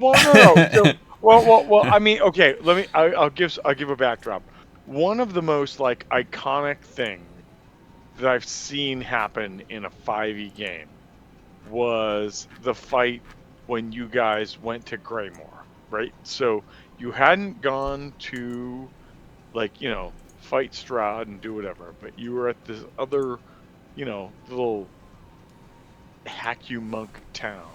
So well. I mean, okay. I'll give a backdrop. One of the most like iconic things that I've seen happen in a 5e game was the fight when you guys went to Greymore, right? So you hadn't gone to like, fight Strahd and do whatever, but you were at this other, little hack monk town,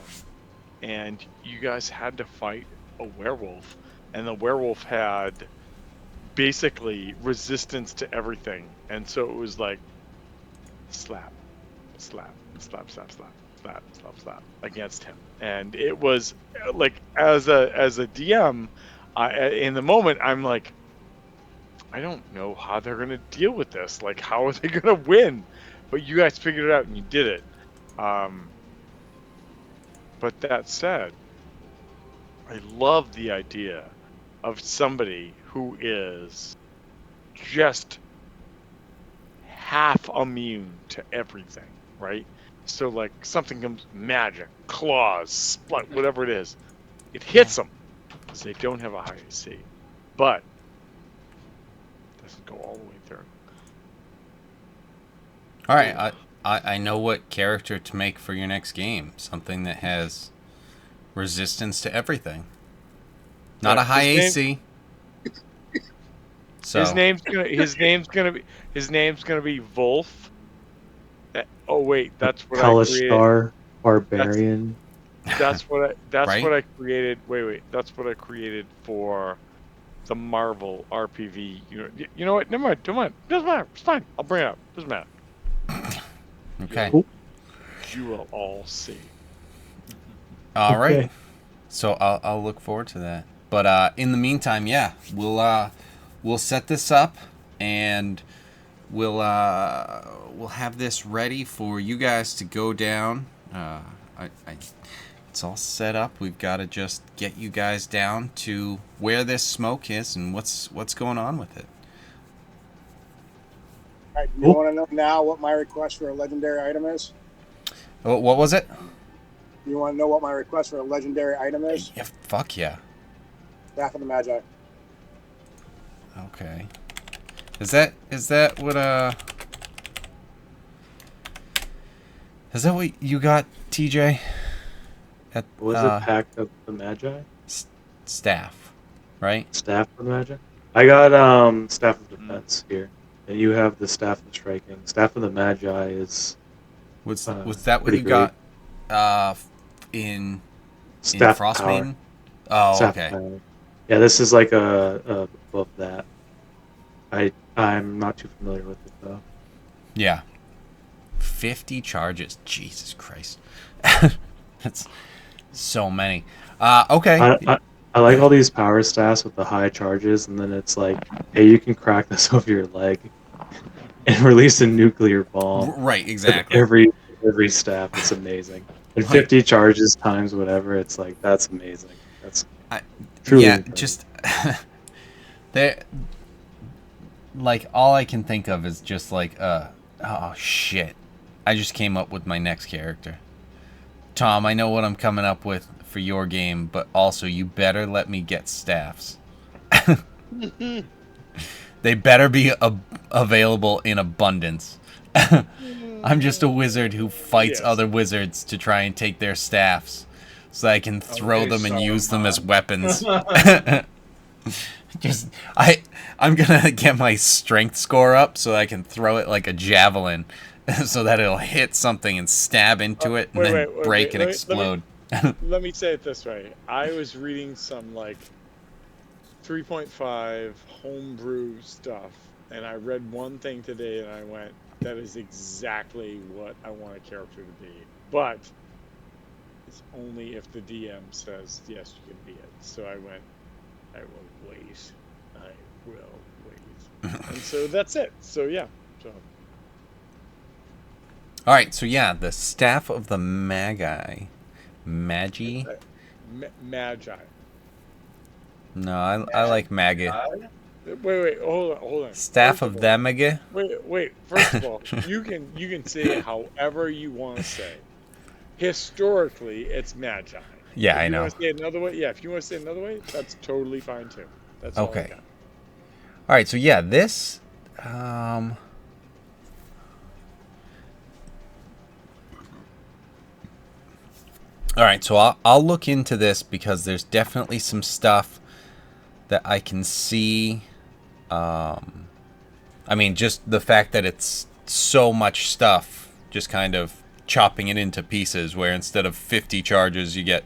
and you guys had to fight a werewolf, and the werewolf had basically resistance to everything, and so it was like slap, slap, slap, slap, slap, slap, slap, slap against him, and it was like as a DM, in the moment I'm like, I don't know how they're gonna deal with this. Like, how are they gonna win? But you guys figured it out and you did it. Um, but that said, I love the idea of somebody who is just half immune to everything, right? So like something comes magic, claws, splat, whatever it is, it hits them because they don't have a high AC, but doesn't go all the way through. All right, I know what character to make for your next game. Something that has resistance to everything. Not Yeah, a high AC. So his name's gonna be Wolf. Oh wait, that's what I created. Kalashtar That's Barbarian. that's Right? what I created. Wait, that's what I created for the Marvel RPV. You know what? Never mind. Doesn't matter. It's fine. I'll bring it up. Doesn't matter. Okay. Cool. You will all see. All right. Okay. So I'll look forward to that. But in the meantime, yeah, we'll set this up and we'll have this ready for you guys to go down. It's all set up. We've got to just get you guys down to where this smoke is and what's going on with it. All right, do you want to know now what my request for a legendary item is? What was it? You want to know what my request for a legendary item is? Yeah, fuck yeah. Staff of the Magi. Okay. Is that what is that what you got, TJ? At Was it Pack of the Magi? Staff, right? Staff of the Magi? I got Staff of Defense here. And you have the Staff of Striking. Staff of the Magi is Was that what pretty you great. got in Staff Frost Power. Maiden? Oh, Staff okay. Power. Yeah, this is like above that. I'm not too familiar with it though. Yeah. 50 charges. Jesus Christ. That's so many. Okay. I like all these power staffs with the high charges, and then it's like, hey, you can crack this over your leg and release a nuclear bomb. Right, With exactly. every staff. It's amazing. And Like- 50 charges times whatever, it's like, that's amazing. That's truly yeah, impressive. just there. Like all I can think of is just like, oh shit! I just came up with my next character. Tom, I know what I'm coming up with for your game, but also you better let me get staffs. They better be available in abundance. I'm just a wizard who fights Yes. other wizards to try and take their staffs, so I can throw Okay, them and use them as Saruman. weapons. Just I'm gonna get my strength score up so I can throw it like a javelin, so that it'll hit something and stab into it and then break and explode. Let me say it this way. I was reading some like 3.5 homebrew stuff, and I read one thing today and I went, that is exactly what I want a character to be. But it's only if the DM says, yes, you can be it. So I went, I will wait. I will wait. And so that's it. So yeah. So All right, so yeah, the Staff of the Magi. Magi? Magi. No, I like Magi. Wait, hold on. Staff First of all, the Magi? wait. First of all, you can say it however you want to say. Historically, it's magi. Yeah, If I you know. want to say it another way, if you want to say it another way, that's totally fine too. That's all I Okay. got. All right, so yeah, this. All right, so I'll look into this because there's definitely some stuff that I can see. I mean, just the fact that it's so much stuff, just kind of chopping it into pieces, where instead of 50 charges, you get,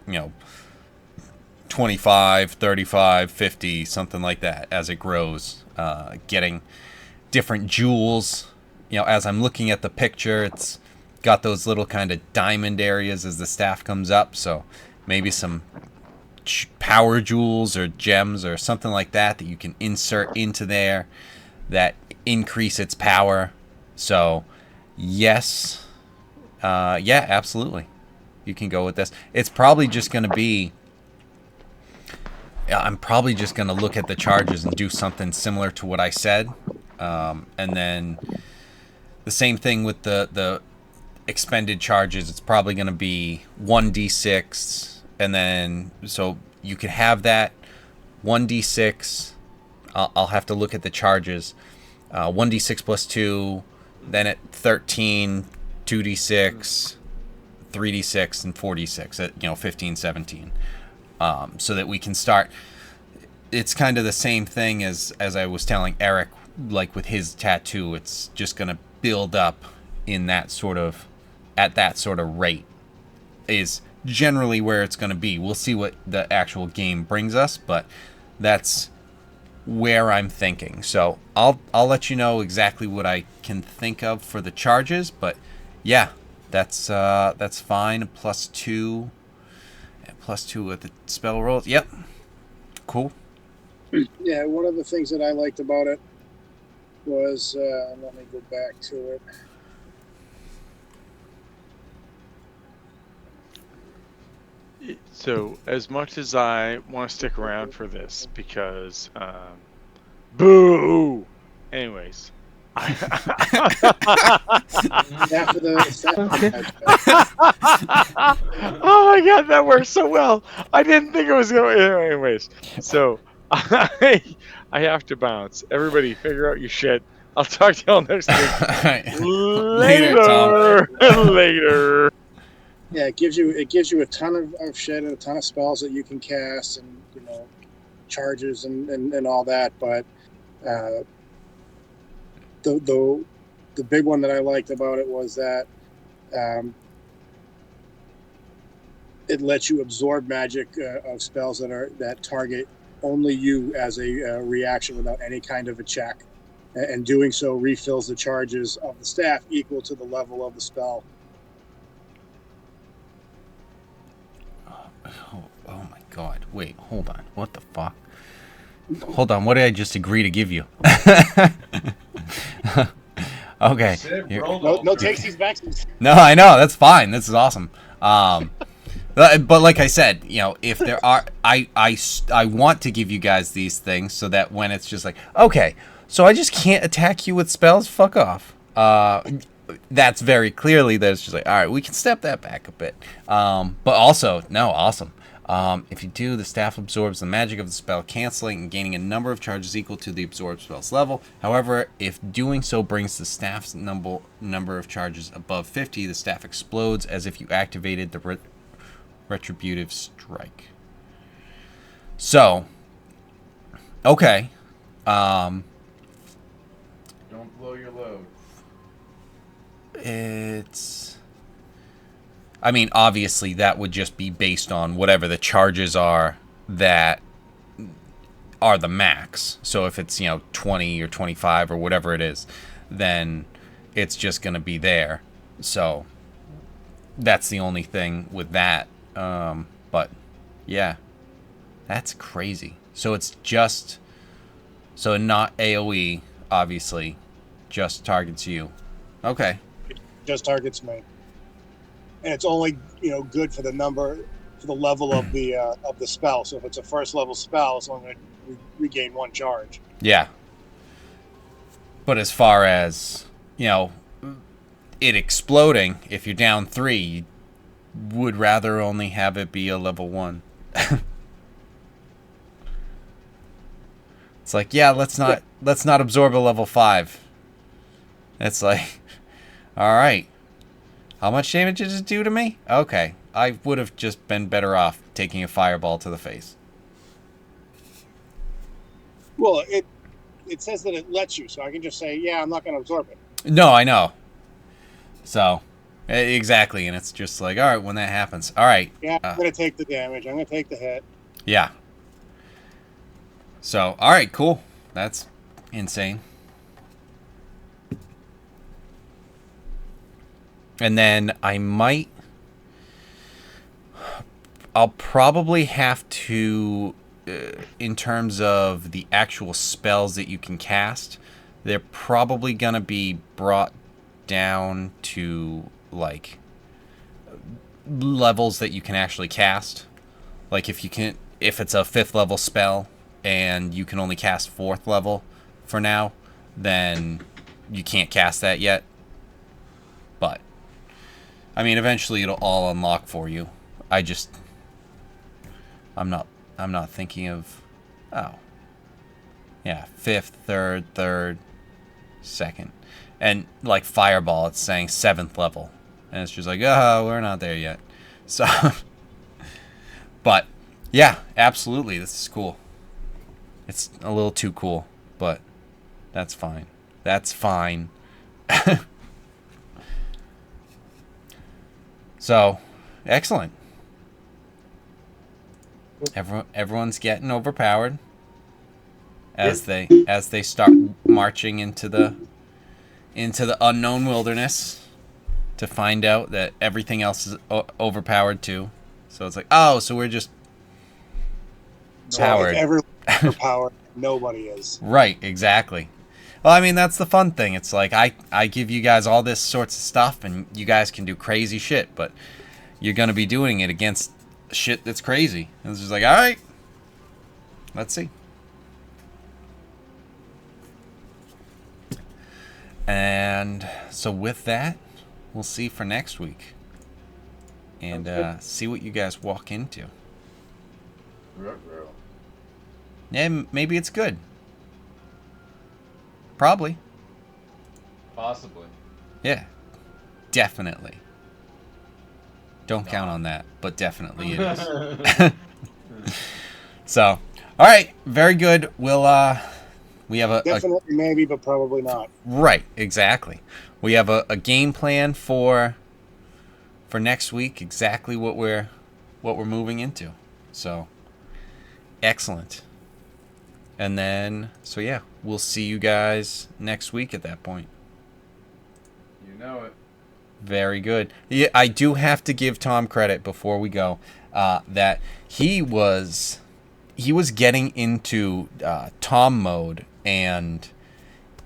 25, 35, 50, something like that as it grows. Getting different jewels. As I'm looking at the picture, it's got those little kind of diamond areas as the staff comes up, so maybe some power jewels or gems or something like that you can insert into there that increase its power. So yes, yeah, absolutely, you can go with this. It's probably just going to be, I'm probably just going to look at the charges and do something similar to what I said, and then the same thing with the expended charges. It's probably going to be 1d6, and then so you could have that 1d6. I'll have to look at the charges. 1d6 plus 2, then at 13, 2d6, 3d6, and 4d6 at 15, 17. So that we can start. It's kind of the same thing as I was telling Eric, like with his tattoo. It's just going to build up in that sort of, at that sort of rate is generally where it's going to be. We'll see what the actual game brings us, but that's where I'm thinking. So I'll let you know exactly what I can think of for the charges, but yeah, that's fine. +2 with the spell rolls. Yep, cool. Yeah, one of the things that I liked about it was, let me go back to it. So, as much as I want to stick around for this, because, boo! Anyways. Oh my god, that worked so well. I didn't think it was going to. Anyways, so I have to bounce. Everybody, figure out your shit. I'll talk to y'all next week. Later, Tom. Later. Yeah, it gives you a ton of shit and a ton of spells that you can cast, and charges and all that. But the big one that I liked about it was that it lets you absorb magic of spells that target only you as a reaction without any kind of a check, and doing so refills the charges of the staff equal to the level of the spell. Oh my god. Wait, hold on. What the fuck? Hold on. What did I just agree to give you? Okay. No takes these vaccines. No, I know. That's fine. This is awesome. But like I said, if there are, I want to give you guys these things so that when it's just like, okay, so I just can't attack you with spells, fuck off. That's very clearly that it's just like, all right, we can step that back a bit. But also, no, awesome. If you do, the staff absorbs the magic of the spell, canceling and gaining a number of charges equal to the absorbed spell's level. However, if doing so brings the staff's number of charges above 50, the staff explodes as if you activated the retributive strike. So, okay. Don't blow your load. I mean, obviously, that would just be based on whatever the charges are that are the max. So if it's, 20 or 25 or whatever it is, then it's just going to be there. So that's the only thing with that. But, yeah, that's crazy. So it's just, so not AoE, obviously, just targets you. Okay. just targets me. And it's only good for the level of the spell. So if it's a first level spell, it's only going to regain 1 charge. Yeah. But as far as, it exploding, if you're down 3, you would rather only have it be a level 1. It's like, let's not absorb a level 5. It's like, all right. How much damage does it do to me? Okay. I would have just been better off taking a fireball to the face. Well, it says that it lets you, so I can just say, I'm not going to absorb it. No, I know. So, exactly. And it's just like, all right, when that happens. All right. Yeah, I'm going to take the damage. I'm going to take the hit. Yeah. So, all right, cool. That's insane. And then I'll probably have to, in terms of the actual spells that you can cast, they're probably going to be brought down to, like, levels that you can actually cast. Like, if it's a 5th level spell and you can only cast 4th level for now, then you can't cast that yet. But I mean, eventually it'll all unlock for you. I'm not thinking of, 5th, 3rd, 2nd. And like Fireball, it's saying 7th level. And it's just like, we're not there yet. So, but yeah, absolutely. This is cool. It's a little too cool, but that's fine. That's fine. So, excellent. Everyone's getting overpowered as they start marching into the unknown wilderness to find out that everything else is overpowered too. So it's like, so we're just powered. If everyone's overpowered, nobody is. Right, exactly. Well, I mean, that's the fun thing. It's like, I give you guys all this sorts of stuff, and you guys can do crazy shit, but you're going to be doing it against shit that's crazy. And it's just like, all right, let's see. And so with that, we'll see for next week. And see what you guys walk into. Yeah, maybe it's good. Probably. Possibly. Yeah. Definitely. Don't count on that, but definitely it is. So, all right, very good. We'll we have definitely maybe, but probably not. Right, exactly. We have a game plan for next week, exactly what we're moving into. So, excellent. And then, so yeah, we'll see you guys next week at that point. You know it. Very good. Yeah, I do have to give Tom credit before we go, that he was getting into Tom mode, and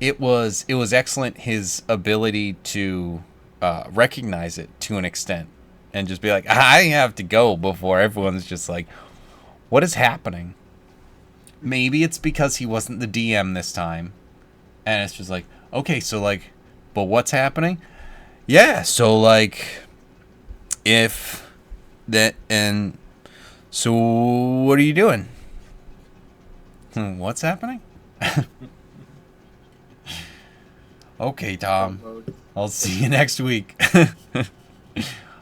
it was excellent, his ability to recognize it to an extent and just be like, I have to go before everyone's just like, what is happening? Maybe it's because he wasn't the DM this time, and it's just like, okay, so like, but what's happening? Yeah, so like, if that, and so what are you doing? What's happening? Okay, Tom, I'll see you next week.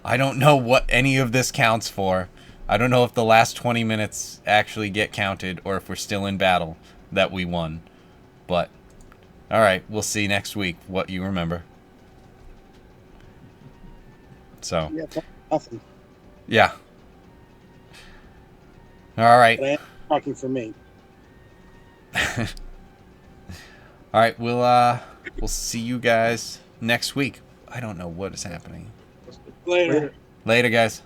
I don't know what any of this counts for. I don't know if the last 20 minutes actually get counted or if we're still in battle that we won. But, alright, we'll see next week what you remember. So. Yeah, nothing. Yeah. Alright. But I am talking for me. Alright, we'll see you guys next week. I don't know what is happening. Later. Later, guys.